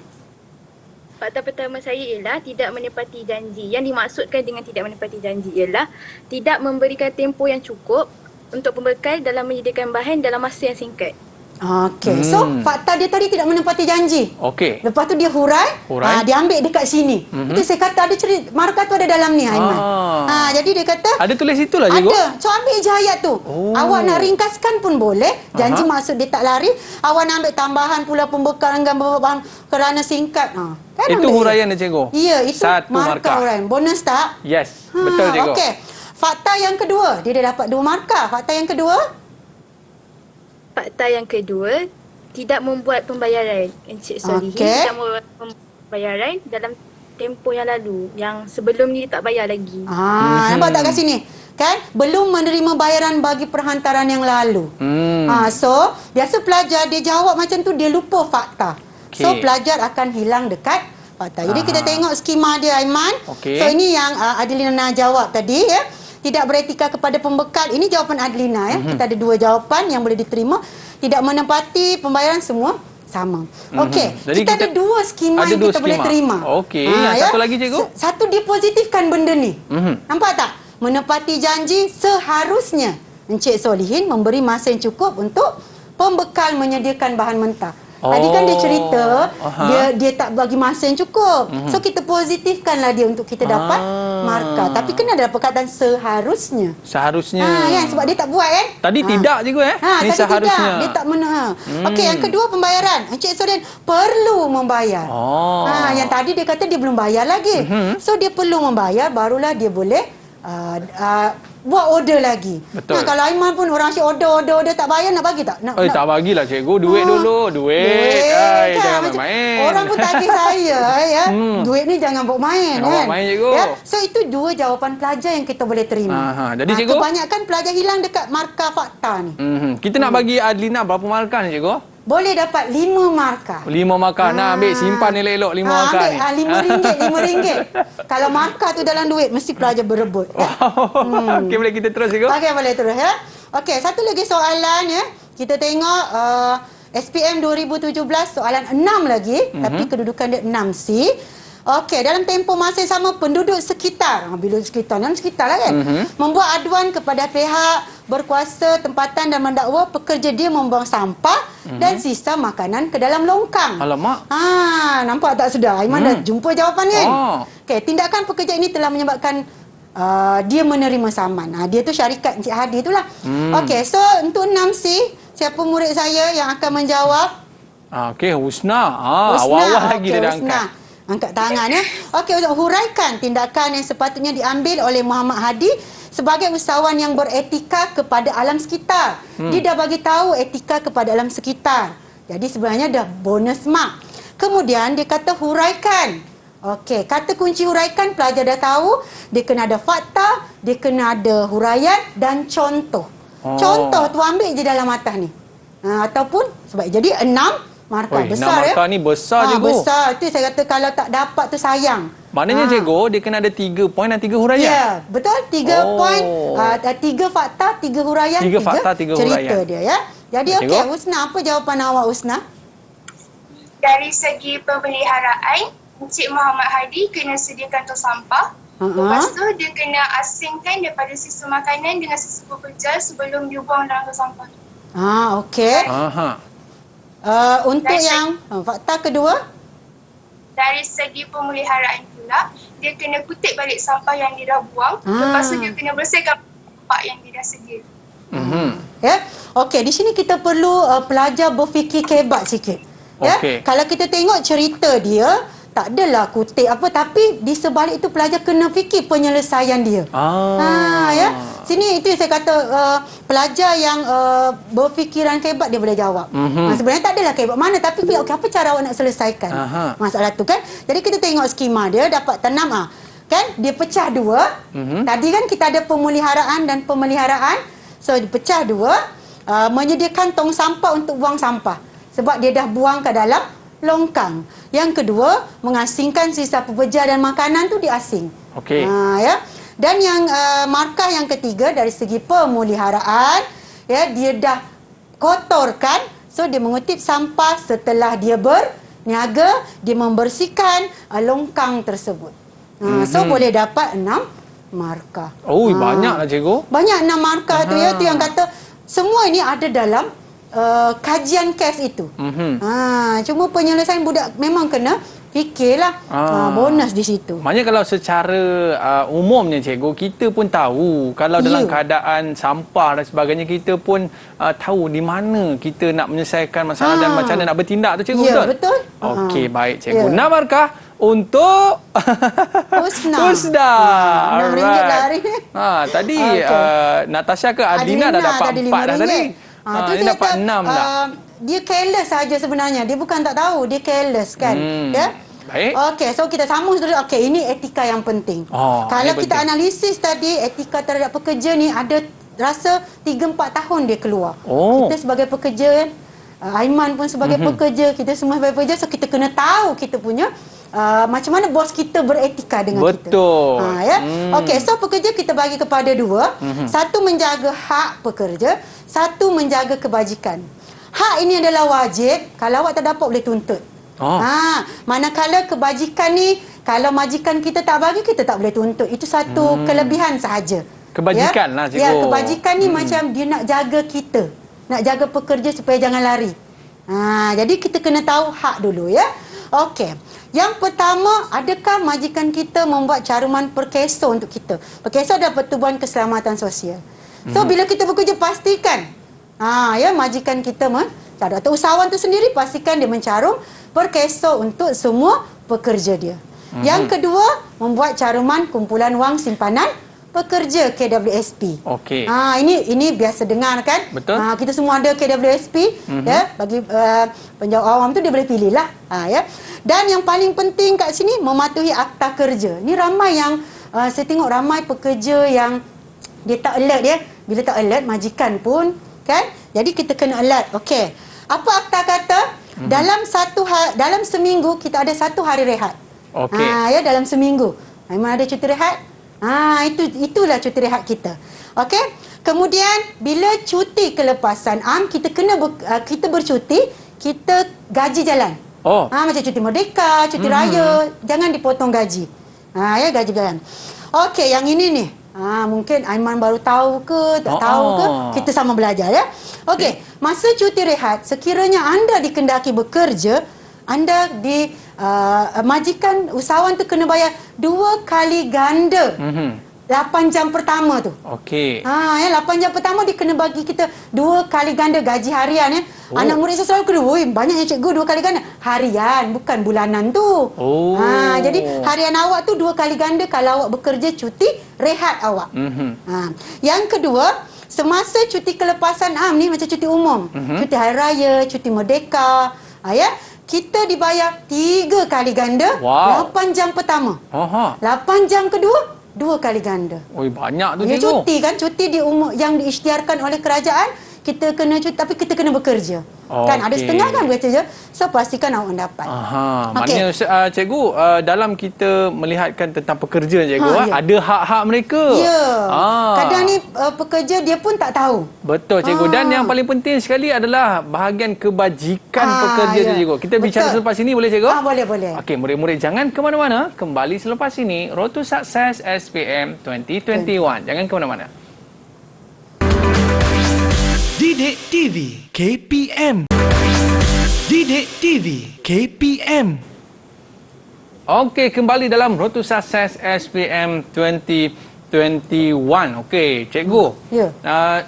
I: Fakta pertama saya ialah tidak menepati janji. Yang dimaksudkan dengan tidak menepati janji ialah tidak memberikan tempoh yang cukup untuk pembekal dalam menyediakan bahan dalam masa yang singkat.
C: Okey. So, fakta dia tadi tidak menepati janji.
B: Okey.
C: Lepas tu dia hurai. Dia ambil dekat sini. Itu saya kata ada cerita, markah tu ada dalam ni, Aiman. Jadi dia kata
B: ada tulis itulah, cikgu.
C: Ada. So ambil je ayat tu. Awak nak ringkaskan pun boleh. Janji maksud dia tak lari. Awak nak ambil tambahan pula pembekal dengan beberapa bahan kerana singkat.
B: Kan itu huraian dia, cikgu.
C: Ya, itu
B: 1
C: markah huraian. Bonus tak?
B: Yes, betul, cikgu.
C: Okey. Fakta yang kedua, dia dah dapat 2 markah. Fakta yang kedua?
I: Fakta yang kedua, tidak membuat pembayaran. Encik Solihin tidak membuat pembayaran dalam tempoh yang lalu. Yang sebelum ni dia tak bayar lagi.
C: Nampak tak kat sini? Kan? Belum menerima bayaran bagi perhantaran yang lalu. So, biasa pelajar dia jawab macam tu, dia lupa fakta. So, pelajar akan hilang dekat fakta. Jadi, kita tengok skema dia, Aiman. So, ini yang Adelina jawab tadi, ya. Tidak beretika kepada pembekal. Ini jawapan Adelina, ya. Kita ada 2 jawapan yang boleh diterima. Tidak menepati pembayaran, semua sama. Okey, kita ada 2 skema yang kita boleh terima.
B: Okey, yang satu lagi, cikgu.
C: Satu dia positifkan benda ni. Nampak tak? Menepati janji seharusnya Encik Solihin memberi masa yang cukup untuk pembekal menyediakan bahan mentah. Tadi kan dia cerita dia tak bagi masa yang cukup. So kita positifkanlah dia untuk kita dapat markah. Tapi kena ada perkataan seharusnya.
B: Seharusnya.
C: Kan? Sebab dia tak buat kan?
B: Tadi tidak, cikgu Ni
C: tadi
B: seharusnya.
C: Tidak. Dia tak Okey, yang kedua pembayaran. Encik Solihin perlu membayar. Yang tadi dia kata dia belum bayar lagi. So dia perlu membayar, barulah dia boleh buat order lagi.
B: Betul.
C: Kalau Aiman pun orang asyik order tak bayar, nak bagi tak?
B: Tak bagilah, cikgu. Duit dulu. Duit. Jangan main-main.
C: Orang pun tagih saya. Ya. Duit ni jangan bawa main.
B: Jangan bawa main, cikgu.
C: Ya. So itu 2 jawapan pelajar yang kita boleh terima.
B: Jadi, cikgu,
C: kebanyakan pelajar hilang dekat markah fakta ni.
B: Kita nak bagi Adelina berapa markah ni, cikgu?
C: Boleh dapat 5 markah.
B: 5 markah. Nak ambil, simpan elok-elok 5 markah ni.
C: RM5. Kalau markah tu dalam duit, mesti pelajar berebut.
B: Okey, boleh kita terus, cikgu?
C: Okey, boleh terus, ya. Okey, satu lagi soalan, ya. Kita tengok SPM 2017 soalan 6 lagi, tapi kedudukan dia 6C. Okey, dalam tempoh masa yang sama penduduk sekitar, bila sekitar lah kan, membuat aduan kepada pihak berkuasa tempatan dan mendakwa pekerja dia membuang sampah dan sisa makanan ke dalam longkang.
B: Alamak.
C: Nampak tak sudah? Aiman dah jumpa jawapan kan? Okey, tindakan pekerja ini telah menyebabkan dia menerima saman. Dia tu syarikat Encik Hadi itulah. Okey, so untuk 6C, siapa murid saya yang akan menjawab?
B: Okey, Husna. Awal-awal lagi dia dah angkat.
C: Angkat tangan ya. Okey, huraikan tindakan yang sepatutnya diambil oleh Muhammad Hadi sebagai usahawan yang beretika kepada alam sekitar. Dia dah bagi tahu etika kepada alam sekitar. Jadi sebenarnya dah bonus mark. Kemudian dia kata huraikan. Okey, kata kunci huraikan pelajar dah tahu, dia kena ada fakta, dia kena ada huraian dan contoh. Contoh tu ambil je dalam atas ni. Ataupun sebab jadi 6 markah besar
B: 6 markah ni besar je, Cikgu.
C: Besar. Tu saya kata kalau tak dapat tu sayang.
B: Maknanya Cikgu, dia kena ada 3 poin dan 3 huraian.
C: Ya, betul. 3 poin, 3 fakta, 3 huraian,
B: 3 fakta, 3
C: cerita
B: huraian.
C: dia ya. Jadi okey, Husna, apa jawapan awak Husna?
J: Dari segi pemeliharaan, Encik Muhammad Hadi kena sediakan tong sampah. Lepas tu dia kena asingkan daripada sisa makanan dengan sisa pekerja sebelum dibuang dalam tong sampah.
C: Okey. Untuk
J: dari
C: yang fakta kedua,
J: dari segi pemeliharaan pula, dia kena kutip balik sampah yang dia dah buang. Lepas tu dia kena bersihkan tempat yang dia dah sedia.
C: Ya. Okey, di sini kita perlu pelajar berfikir kebat sikit. Ya. Kalau kita tengok cerita dia, tak adalah kutip apa, tapi di sebalik itu pelajar kena fikir penyelesaian dia. Ya. Sini itu saya kata pelajar yang berfikiran kebat dia boleh jawab. Sebenarnya tak adalah kebat mana, tapi okey, apa cara awak nak selesaikan masalah tu kan. Jadi kita tengok skema dia dapat tanam kan, dia pecah 2. Tadi kan kita ada pemeliharaan dan pemeliharaan. So dipecah 2, menyediakan tong sampah untuk buang sampah sebab dia dah buang ke dalam longkang. Yang kedua, mengasingkan sisa pekerja dan makanan tu diasing.
B: Okey.
C: Ya. Dan yang markah yang ketiga dari segi pemeliharaan, ya, dia dah kotorkan, so dia mengutip sampah setelah dia berniaga, dia membersihkan longkang tersebut. So boleh dapat 6 markah.
B: Banyaklah Cikgu.
C: Banyak 6 markah tu ya, tu yang kata semua ini ada dalam kajian kes itu. Cuma penyelesaian budak memang kena fikirlah. Bonus di situ.
B: Maknanya kalau secara umumnya Cikgu, kita pun tahu kalau dalam keadaan sampah dan sebagainya, kita pun tahu di mana kita nak menyelesaikan masalah dan macam mana nak bertindak tu Cikgu.
C: Ya, betul.
B: Okey, baik Cikgu. 6 markah untuk
C: Husna.
B: Alright.
C: RM6 lah hari ni.
B: Tadi Natasha ke Adina dah dapat 4 dah tadi. Dia dapat 6 dah.
C: Dia careless saja sebenarnya. Dia bukan tak tahu, dia careless kan. Ya.
B: Baik.
C: Okey, so kita sambung dulu. Okey, ini etika yang penting. Kalau kita penting. Analisis tadi, etika terhadap pekerja ni ada rasa 3-4 tahun dia keluar. Kita sebagai pekerja, Aiman pun sebagai pekerja, kita semua sebagai pekerja, so kita kena tahu kita punya macam mana bos kita beretika dengan kita.
B: Betul.
C: Ya. Okey, so pekerja kita bagi kepada 2. Satu menjaga hak pekerja, satu menjaga kebajikan. Hak ini adalah wajib, kalau awak tak dapat boleh tuntut. Manakala kebajikan ni, kalau majikan kita tak bagi, kita tak boleh tuntut. Itu satu kelebihan sahaja.
B: Kebajikan lah Cikgu.
C: Ya, kebajikan ni macam dia nak jaga kita, nak jaga pekerja supaya jangan lari. Jadi kita kena tahu hak dulu ya. Okey. Yang pertama, adakah majikan kita membuat caruman perkeso untuk kita? Perkeso adalah Pertubuhan Keselamatan Sosial. So bila kita bekerja, pastikan ya majikan kita mencarum, atau usahawan tu sendiri pastikan dia mencarum perkeso untuk semua pekerja dia. Yang kedua, membuat caruman kumpulan wang simpanan pekerja KWSP.
B: Okey.
C: Ini biasa dengar kan?
B: Betul.
C: Kita semua ada KWSP ya, bagi penjawab awam tu dia boleh pilih lah. Ya. Dan yang paling penting kat sini, mematuhi akta kerja. Ni ramai yang saya tengok ramai pekerja yang dia tak alert dia. Bila tak alert, majikan pun kan? Jadi kita kena alert. Okey. Apa akta kata? Dalam seminggu kita ada 1 hari rehat.
B: Okey.
C: Ya, dalam seminggu. Memang ada cuti rehat. Itulah cuti rehat kita. Okey. Kemudian bila cuti kelepasan am, kita kena kita bercuti, kita gaji jalan. Macam cuti merdeka, cuti raya, jangan dipotong gaji. Ya, gaji jalan. Okey, yang ini ni. Mungkin Aiman baru tahu ke, tak tahu ke, kita sama belajar ya. Okey, masa cuti rehat, sekiranya anda dikendaki bekerja, anda di majikan usahawan tu kena bayar 2 kali ganda. 8 jam pertama tu.
B: Okey.
C: 8 jam pertama dia kena bagi kita 2 kali ganda gaji harian ya. Anak murid saya selalu kena, banyaknya cikgu 2 kali ganda. Harian, bukan bulanan tu. Jadi harian awak tu 2 kali ganda kalau awak bekerja cuti rehat awak. Yang kedua, semasa cuti kelepasan ni macam cuti umum, cuti hari raya, cuti merdeka, ya, kita dibayar 3 kali ganda. 8 jam pertama. 8 jam kedua 2 kali ganda.
B: Banyak tu
C: dia
B: cikgu.
C: cuti kan, cuti di umur yang diisytiharkan oleh kerajaan, kita kena cuti tapi kita kena bekerja. Kan ada setengah kan bekerja. So pastikan awak dapat.
B: Maknanya cikgu dalam kita melihatkan tentang pekerja cikgu, ada hak-hak mereka.
C: Kadang ni pekerja dia pun tak tahu.
B: Betul cikgu. Dan yang paling penting sekali adalah bahagian kebajikan pekerja tu cikgu. Kita bicara selepas ini boleh cikgu?
C: Boleh.
B: Okey, murid-murid jangan ke mana-mana. Kembali selepas ini Road to Success SPM 2021. Jangan ke mana-mana.
A: Didik TV KPM. Didik TV KPM.
B: Okey, kembali dalam Road to Success SPM 2021. Okey, cikgu.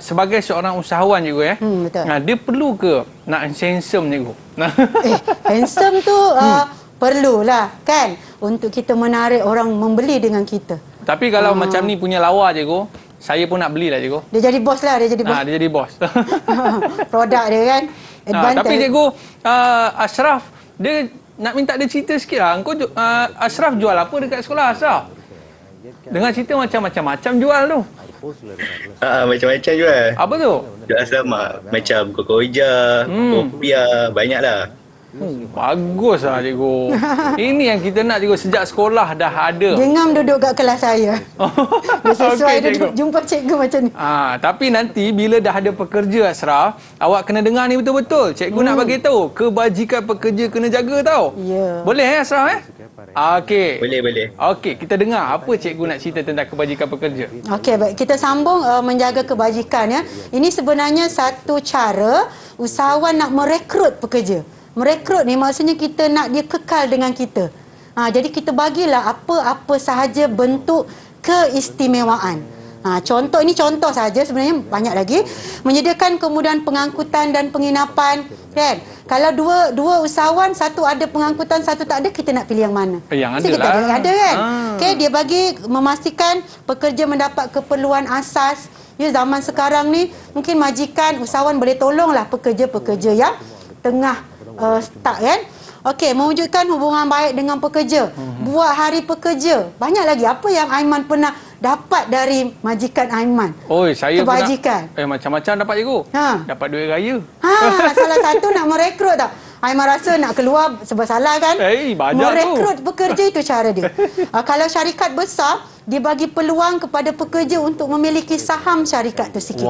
B: Sebagai seorang usahawan cikgu ya.
C: Betul.
B: Dia perlu ke nak handsome cikgu?
C: Handsome tu perlulah kan untuk kita menarik orang membeli dengan kita.
B: Tapi kalau macam ni punya lawa cikgu, saya pun nak belilah cikgu.
C: Dia jadi bos lah, dia jadi bos. Produk dia kan.
B: Tapi cikgu, Ashraf, dia nak minta dia cerita sikit lah. Ashraf jual apa dekat sekolah Ashraf? Dengar cerita macam-macam jual tu.
G: Macam-macam jual.
B: Apa tu?
G: Jual selamat. Macam kokoja, kopiah, banyak lah.
B: Bagus lah cikgu. Ini yang kita nak cikgu, sejak sekolah dah ada.
C: Dengar duduk kat kelas saya. Dia sesuai duduk jumpa cikgu macam ni.
B: Tapi nanti bila dah ada pekerja Ashraf, awak kena dengar ni betul-betul. Cikgu nak bagi tahu, kebajikan pekerja kena jaga tau. Boleh Ashraf Okey.
G: Boleh.
B: Okey, kita dengar apa cikgu nak cerita tentang kebajikan pekerja.
C: Okey, baik. Kita sambung menjaga kebajikan ya. Ini sebenarnya satu cara usahawan nak merekrut pekerja. Merekrut ni maksudnya kita nak dia kekal dengan kita. Jadi kita bagilah apa-apa sahaja bentuk keistimewaan. Contoh sahaja, sebenarnya banyak lagi. Menyediakan kemudahan pengangkutan dan penginapan, kan? Kalau dua usahawan, satu ada pengangkutan, satu tak ada, kita nak pilih yang mana?
B: Yang
C: kita ada kan? Okey, dia bagi memastikan pekerja mendapat keperluan asas. Ya, zaman sekarang ni mungkin majikan usahawan boleh tolonglah pekerja-pekerja yang tengah start kan. Okey, mewujudkan hubungan baik dengan pekerja. Buat hari pekerja. Banyak lagi apa yang Aiman pernah dapat dari majikan Aiman.
B: Saya
C: kebajikan.
B: Macam-macam dapat cikgu. Dapat duit raya.
C: Salah satu nak merekrut tak? Aiman rasa nak keluar sebab salah kan?
B: Banyak
C: merekrut pekerja itu cara dia. Kalau syarikat besar, dia bagi peluang kepada pekerja untuk memiliki saham syarikat tu sikit.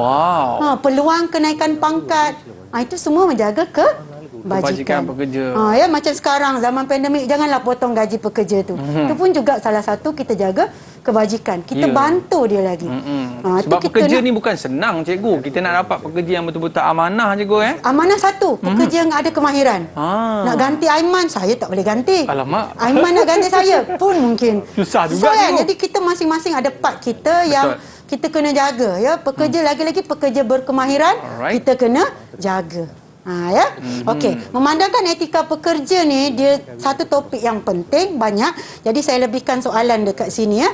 C: Peluang kenaikan pangkat. Itu semua menjaga kebajikan
B: pekerja.
C: Ya, macam sekarang zaman pandemik, janganlah potong gaji pekerja tu. Itu pun juga salah satu kita jaga kebajikan. Kita bantu dia lagi.
B: Sebab pekerja ni bukan senang cikgu. Kita nak dapat pekerja yang betul-betul amanah cikgu
C: Amanah satu, pekerja yang ada kemahiran. Nak ganti Aiman, saya tak boleh ganti.
B: Alamak.
C: Aiman nak ganti saya pun mungkin.
B: Susah juga cikgu.
C: Jadi kita masing-masing ada part kita yang kita kena jaga ya. Pekerja lagi-lagi pekerja berkemahiran, kita kena jaga. Okey, memandangkan etika pekerja ni dia satu topik yang penting, banyak. Jadi saya lebihkan soalan dekat sini ya.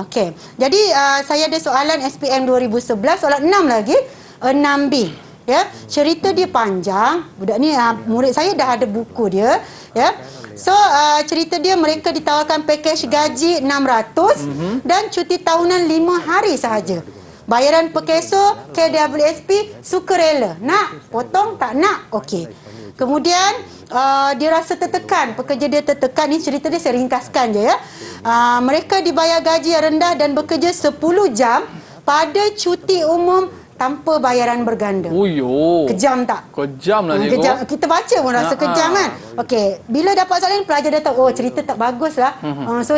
C: Okey. Jadi saya ada soalan SPM 2011, soalan 6 lagi, 6B. Ya, cerita dia panjang. Budak ni murid saya dah ada buku dia, ya. So cerita dia, mereka ditawarkan pakej gaji 600 dan cuti tahunan 5 hari sahaja. Bayaran per keso KWSP sukarela. Nak potong tak nak? Okey. Kemudian dia rasa tertekan, pekerja dia tertekan. Ni cerita dia saya ringkaskan je ya. Mereka dibayar gaji yang rendah dan bekerja 10 jam pada cuti umum tanpa bayaran berganda.
B: Uyo.
C: Kejam tak?
B: Kejam lah cikgu.
C: Kejam. Kita baca pun rasa kejam kan. Okey, bila dapat soalan ni pelajar dah tahu, oh cerita tak bagus lah. So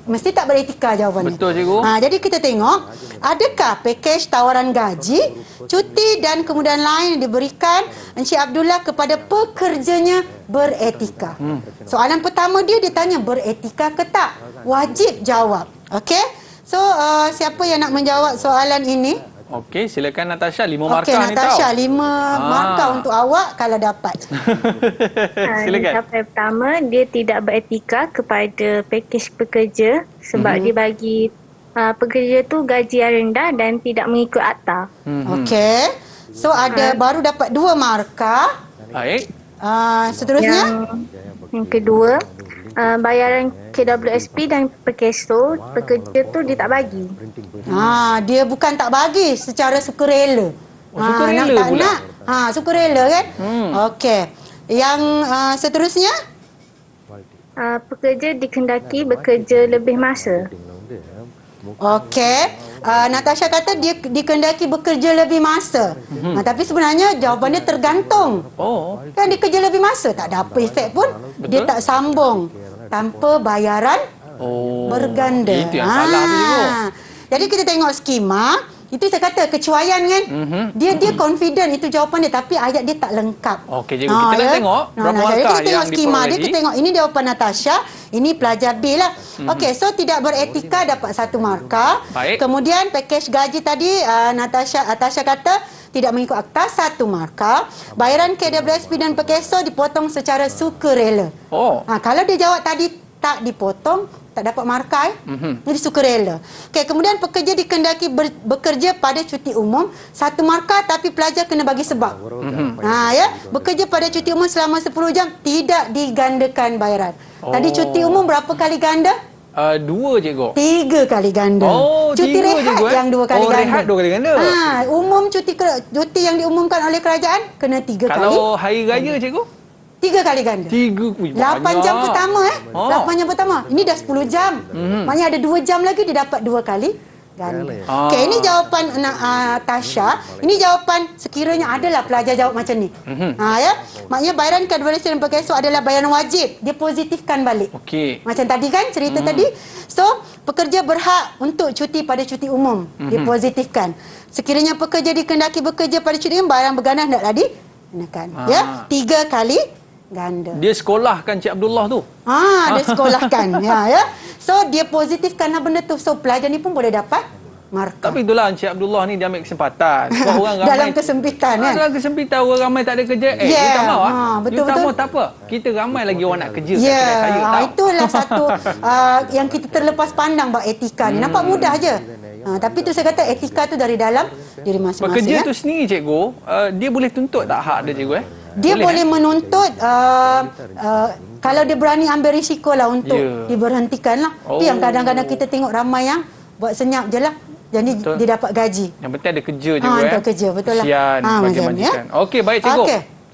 C: mesti tak beretika jawapan ni.
B: Betul cikgu.
C: Jadi kita tengok, adakah pakej tawaran gaji, cuti dan kemudahan lain yang diberikan Encik Abdullah kepada pekerjanya beretika? Soalan pertama dia tanya beretika ke tak? Wajib jawab. Okey. So siapa yang nak menjawab soalan ini?
B: Okey, silakan Natasha, 5 markah
C: Okey,
B: ni tau.
C: Natasha, 5 markah untuk awak kalau dapat.
B: Silakan.
K: Capai pertama, dia tidak beretika kepada pakej pekerja sebab dia bagi pekerja tu gaji yang rendah dan tidak mengikut akta.
C: Okey. So ada baru dapat 2 markah.
B: Baik.
C: Seterusnya?
K: Yang kedua, bayaran KWSP dan Perkeso, pekerja tu dia tak bagi.
C: Dia bukan tak bagi secara sukarela.
B: Sukarela
C: nak tak
B: pula.
C: nak. Sukarela kan? Okey. Yang seterusnya?
K: Pekerja dikendaki bekerja lebih masa.
C: Okey. Natasha kata dia dikendaki bekerja lebih masa. Tapi sebenarnya jawapannya tergantung. Kan dia kerja lebih masa, tak ada apa efek pun.
B: Betul.
C: Dia tak sambung tanpa bayaran berganda.
B: Itu yang salah tu cikgu.
C: Jadi kita tengok skema. Itu saya kata kecuaian kan. Dia confident itu jawapan dia, tapi ayat dia tak lengkap.
B: Okey cikgu, kita nak tengok berapa
C: jadi
B: markah
C: kita tengok
B: yang
C: skema dia,
B: diperolehi.
C: kita tengok ini jawapan Natasha, ini pelajar B lah. Okey, so tidak beretika dapat 1 markah.
B: Baik.
C: Kemudian pakej gaji tadi Natasha kata tidak mengikut akta, 1 markah. Bayaran KWSP dan Perkeso dipotong secara sukarela. Kalau dia jawab tadi tak dipotong, tak dapat markah. Jadi sukarela. Okey, kemudian pekerja dikendaki bekerja pada cuti umum, 1 markah tapi pelajar kena bagi sebab. Bekerja pada cuti umum selama 10 jam tidak digandakan bayaran. Tadi cuti umum berapa kali ganda?
B: 2 cikgu.
C: 3 kali ganda. Cuti
B: 3
C: rehat
B: cikgu,
C: yang 2 kali ganda.
B: Rehat 2 kali ganda.
C: Umum cuti yang diumumkan oleh kerajaan kena 3 kali.
B: Kalau hari raya cikgu?
C: 3 kali ganda.
B: 8
C: 8 jam pertama 8 jam pertama. Ini dah 10 jam. Maknanya ada 2 jam lagi dia dapat 2 kali ganda. Okey, ini jawapan Tasha. Ini jawapan sekiranya adalah pelajar jawab macam ni. Maknanya bayaran KWSP dan Perkeso adalah bayaran wajib. Dia positifkan balik.
B: Okey.
C: Macam tadi kan cerita tadi. So, pekerja berhak untuk cuti pada cuti umum. Dia positifkan. Sekiranya pekerja dikendaki bekerja pada cuti umum, bayaran berganda hendaklah dikenakan. 3 kali ganda.
B: Dia sekolahkan Cik Abdullah tu.
C: Dia sekolahkan. So dia positifkanlah benda tu. So pelajar ni pun boleh dapat markah.
B: Tapi itulah Encik Abdullah ni dia ambil kesempatan. Sebab orang ramai
C: dalam kesempitan kan.
B: Dalam kesempitan orang ramai tak ada kerja. You tak mahu
C: betul,
B: you tak mahu tak apa. Kita ramai lagi orang nak kerja kat
C: Ya,
B: kedai saya tahu.
C: itulah satu yang kita terlepas pandang bab etika ni. Nampak mudah je. Tapi tu saya kata etika tu dari dalam diri masing-masing.
B: Pekerja tu sendiri cikgu, dia boleh tuntut tak hak dia cikgu
C: Dia boleh menuntut kalau dia berani ambil risiko lah untuk diberhentikan lah. Itu yang kadang-kadang kita tengok ramai yang buat senyap je lah. Jadi dia dapat gaji.
B: Yang penting ada kerja je
C: Untuk kerja, betul lah.
B: Kesian bagi majikan. Okey, baik cikgu.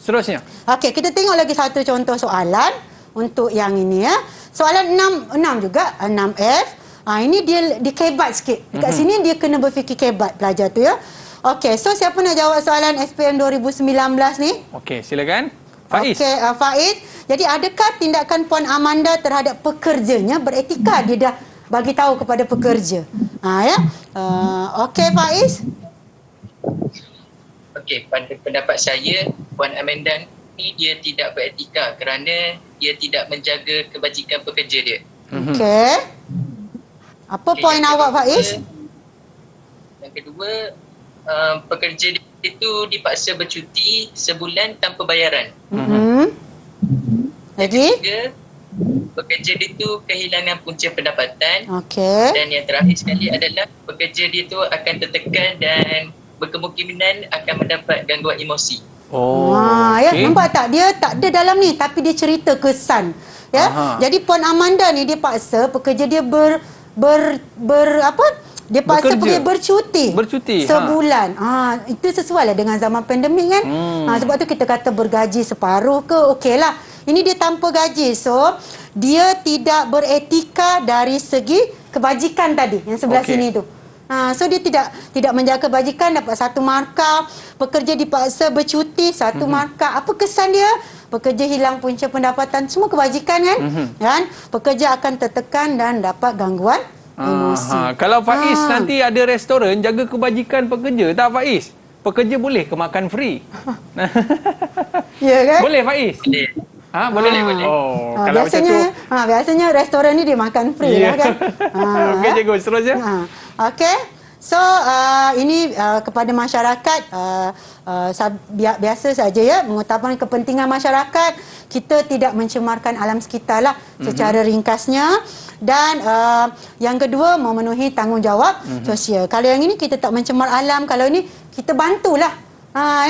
B: Seterusnya.
C: Okey, kita tengok lagi satu contoh soalan untuk yang ini ya. Soalan 6 juga, 6F. Ini dia dikebat sikit. Dekat sini dia kena berfikir kebat pelajar tu ya. Okey, so siapa nak jawab soalan SPM 2019 ni?
B: Okey, silakan. Faiz.
C: Okey, Faiz. Jadi adakah tindakan Puan Amanda terhadap pekerjanya beretika? Dia dah bagi tahu kepada pekerja. Okey, Faiz.
H: Okey, pada pendapat saya, Puan Amanda ni dia tidak beretika kerana dia tidak menjaga kebajikan pekerja dia.
C: Okey. Apa poin awak, Faiz?
H: Yang kedua, pekerja itu dipaksa bercuti sebulan tanpa bayaran.
C: Lagi?
H: Yang ketiga, pekerja itu kehilangan punca pendapatan.
C: Okey.
H: Dan yang terakhir sekali adalah pekerja dia itu akan tertekan dan berkemungkinan akan mendapat gangguan emosi.
C: Nampak tak? Dia tak ada dalam ni tapi dia cerita kesan. Jadi Puan Amanda ni dia paksa pekerja dia dia paksa pergi bercuti sebulan. Itu sesuai lah dengan zaman pandemik kan. Sebab tu kita kata bergaji separuh ke okeylah. Ini dia tanpa gaji. So dia tidak beretika dari segi kebajikan tadi yang sebelah sini tu. So dia tidak menjaga kebajikan, dapat 1 markah. Pekerja dipaksa bercuti, 1 markah. Apa kesan dia? Pekerja hilang punca pendapatan, semua kebajikan kan? Kan? Pekerja akan tertekan dan dapat gangguan emosi.
B: Kalau Faiz nanti ada restoran, jaga kebajikan pekerja tak Faiz? Pekerja boleh ke makan free?
C: Ya kan?
B: Boleh Faiz? Boleh. Oh, kalau
C: biasanya,
B: macam tu.
C: biasanya restoran ni dia makan free lah kan?
B: Okey cikgu, seterusnya.
C: Okey. So, ini kepada masyarakat, biasa saja ya, mengutamakan kepentingan masyarakat, kita tidak mencemarkan alam sekitar lah secara ringkasnya. Dan yang kedua, memenuhi tanggungjawab sosial. Kalau yang ini kita tak mencemar alam, kalau ini kita bantulah.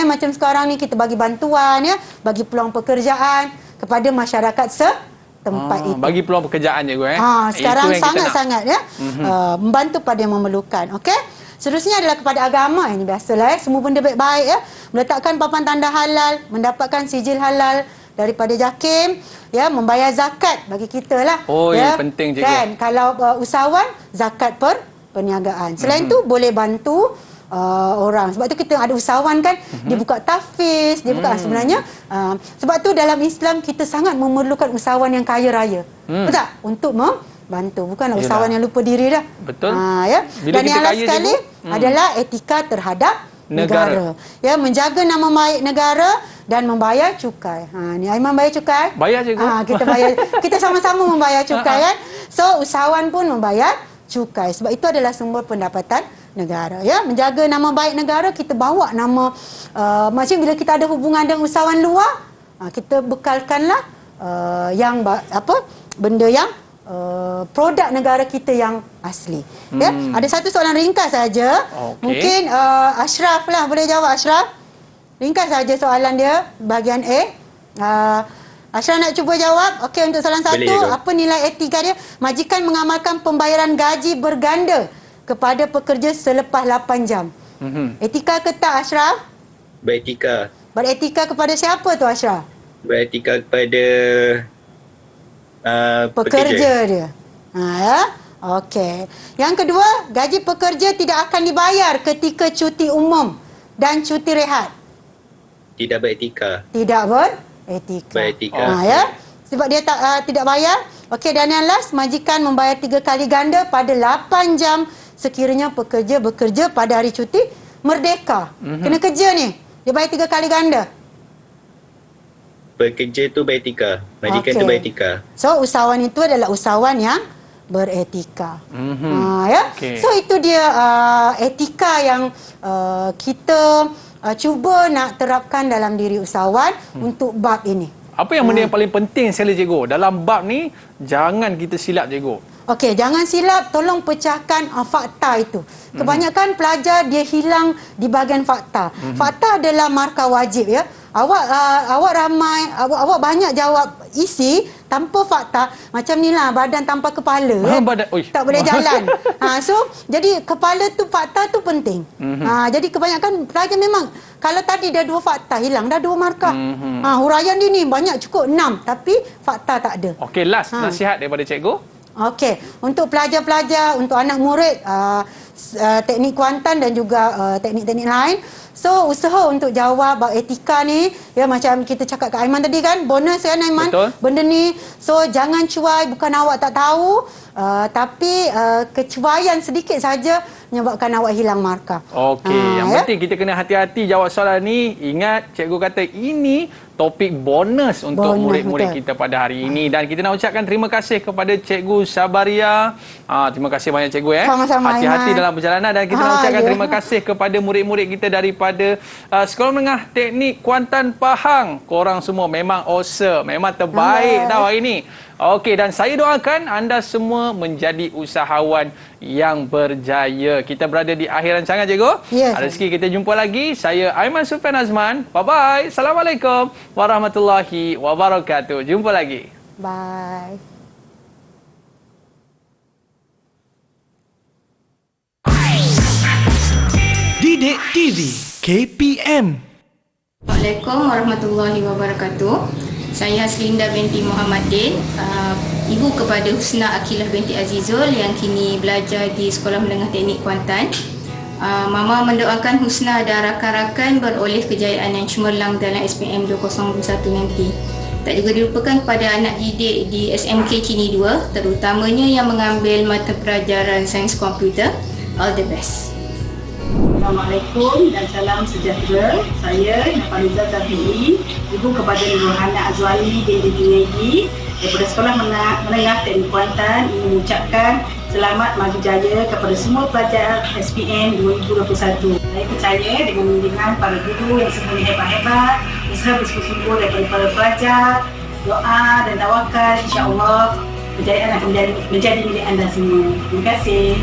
C: Macam sekarang ni kita bagi bantuan ya, bagi peluang pekerjaan kepada masyarakat setempat itu.
B: Bagi peluang pekerjaan je
C: sekarang sangat-sangat ya, membantu pada yang memerlukan. Okey. Seterusnya adalah kepada agama. Ini biasalah semua benda baik-baik ya. Meletakkan papan tanda halal, mendapatkan sijil halal daripada JAKIM, ya, membayar zakat bagi kita lah.
B: Ya, penting juga.
C: Kan, kalau usahawan, zakat perniagaan. Selain tu boleh bantu orang. Sebab tu kita ada usahawan kan, dia buka tahfiz, dia buka sebenarnya. Sebab tu dalam Islam kita sangat memerlukan usahawan yang kaya raya. Betul tak? Untuk membantu. Bukanlah usahawan yang lupa diri dah.
B: Betul.
C: Ya. Dan yang last sekali adalah etika terhadap negara. Ya, menjaga nama baik negara dan membayar cukai. Ni Aiman bayar cukai.
B: Bayar cikgu.
C: Kita bayar. Kita sama-sama membayar cukai kan. So usahawan pun membayar cukai. Sebab itu adalah sumber pendapatan negara. Ya, menjaga nama baik negara, kita bawa nama macam bila kita ada hubungan dengan usahawan luar, kita bekalkanlah yang benda yang produk negara kita yang asli. Ya, ada satu soalan ringkas saja. Mungkin Ashraf lah boleh jawab. Ashraf, ringkas saja soalan dia bahagian A. Ashraf nak cuba jawab. Okey, untuk soalan satu, apa nilai etika dia? Majikan mengamalkan pembayaran gaji berganda kepada pekerja selepas 8 jam. Etika ke tak, Ashraf?
G: Beretika.
C: Beretika kepada siapa tu, Ashraf?
G: Beretika kepada
C: pekerja dia. Ya. Okey. Yang kedua, gaji pekerja tidak akan dibayar ketika cuti umum dan cuti rehat.
G: Tidak beretika.
C: Tidak beretika.
G: Beretika.
C: Ya. Sebab dia tidak bayar. Okey, dan yang last, majikan membayar 3 kali ganda pada 8 jam sekiranya pekerja bekerja pada hari cuti merdeka. Kena kerja ni, dia bayar 3 kali ganda.
G: Pekerja tu beretika, majikan tu beretika.
C: So usahawan itu adalah usahawan yang beretika. Ya. So itu dia etika yang kita cuba nak terapkan dalam diri usahawan untuk bab ini.
B: Apa yang benda yang paling penting sekali cikgu dalam bab ni, jangan kita silap cikgu.
C: Okey, jangan silap, tolong pecahkan fakta itu. Kebanyakan pelajar dia hilang di bahagian fakta. Fakta adalah markah wajib ya. Awak banyak jawab isi tanpa fakta. Macam ni lah, badan tanpa kepala. Tak boleh jalan. So, jadi kepala tu, fakta tu penting. Jadi kebanyakan pelajar memang, kalau tadi dah 2 fakta, hilang dah 2 markah. Huraian dia ni banyak cukup 6, tapi fakta tak ada.
B: Okey, last nasihat daripada cikgu.
C: Okey, untuk pelajar-pelajar, untuk anak murid teknik Kuantan dan juga teknik-teknik lain, so usaha untuk jawab bab etika ni, ya, macam kita cakap kat Aiman tadi kan, bonus kan Aiman.
B: Betul.
C: Benda ni, so jangan cuai, bukan awak tak tahu, tapi kecuaian sedikit saja menyebabkan awak hilang markah.
B: Okey, yang penting kita kena hati-hati jawab soalan ni. Ingat cikgu kata ini topik bonus untuk murid-murid kita pada hari ini, dan kita nak ucapkan terima kasih kepada Cikgu Sabaria. Terima kasih banyak cikgu
C: Sama-sama,
B: hati-hati
C: Aiman.
B: dalam perjalanan, dan kita nak ucapkan terima kasih kepada murid-murid kita daripada Sekolah Menengah Teknik Kuantan Pahang. Korang semua memang awesome, memang terbaik tau hari ini. Okey, dan saya doakan anda semua menjadi usahawan yang berjaya. Kita berada di akhir rancangan cikgu.
C: Yes.
B: Rezeki kita jumpa lagi. Saya Aiman Sufian Azman. Bye-bye. Assalamualaikum warahmatullahi wabarakatuh. Jumpa lagi.
C: Bye.
A: Didik TV KPM.
L: Assalamualaikum warahmatullahi wabarakatuh. Saya Haslinda binti Muhammadin, ibu kepada Husna Akilah binti Azizul yang kini belajar di Sekolah Menengah Teknik Kuantan. Mama mendoakan Husna dan rakan-rakan beroleh kejayaan yang cemerlang dalam SPM 2021 nanti. Tak juga dilupakan kepada anak didik di SMK Cini 2, terutamanya yang mengambil mata pelajaran sains komputer. All the best.
M: Assalamualaikum dan salam sejahtera. Saya Nafarizah Zafi'i, ibu kepada Nurhana Azwani binti Junaidi daripada Sekolah Menengah Teknik Kuantan, ingin mengucapkan selamat maju jaya kepada semua pelajar SPM 2021. Saya percaya dengan bimbingan para guru yang semuanya hebat-hebat, usaha bersungguh-sungguh daripada para pelajar, doa dan tawakal, insya-Allah kejayaan akan menjadi milik anda semua. Terima kasih.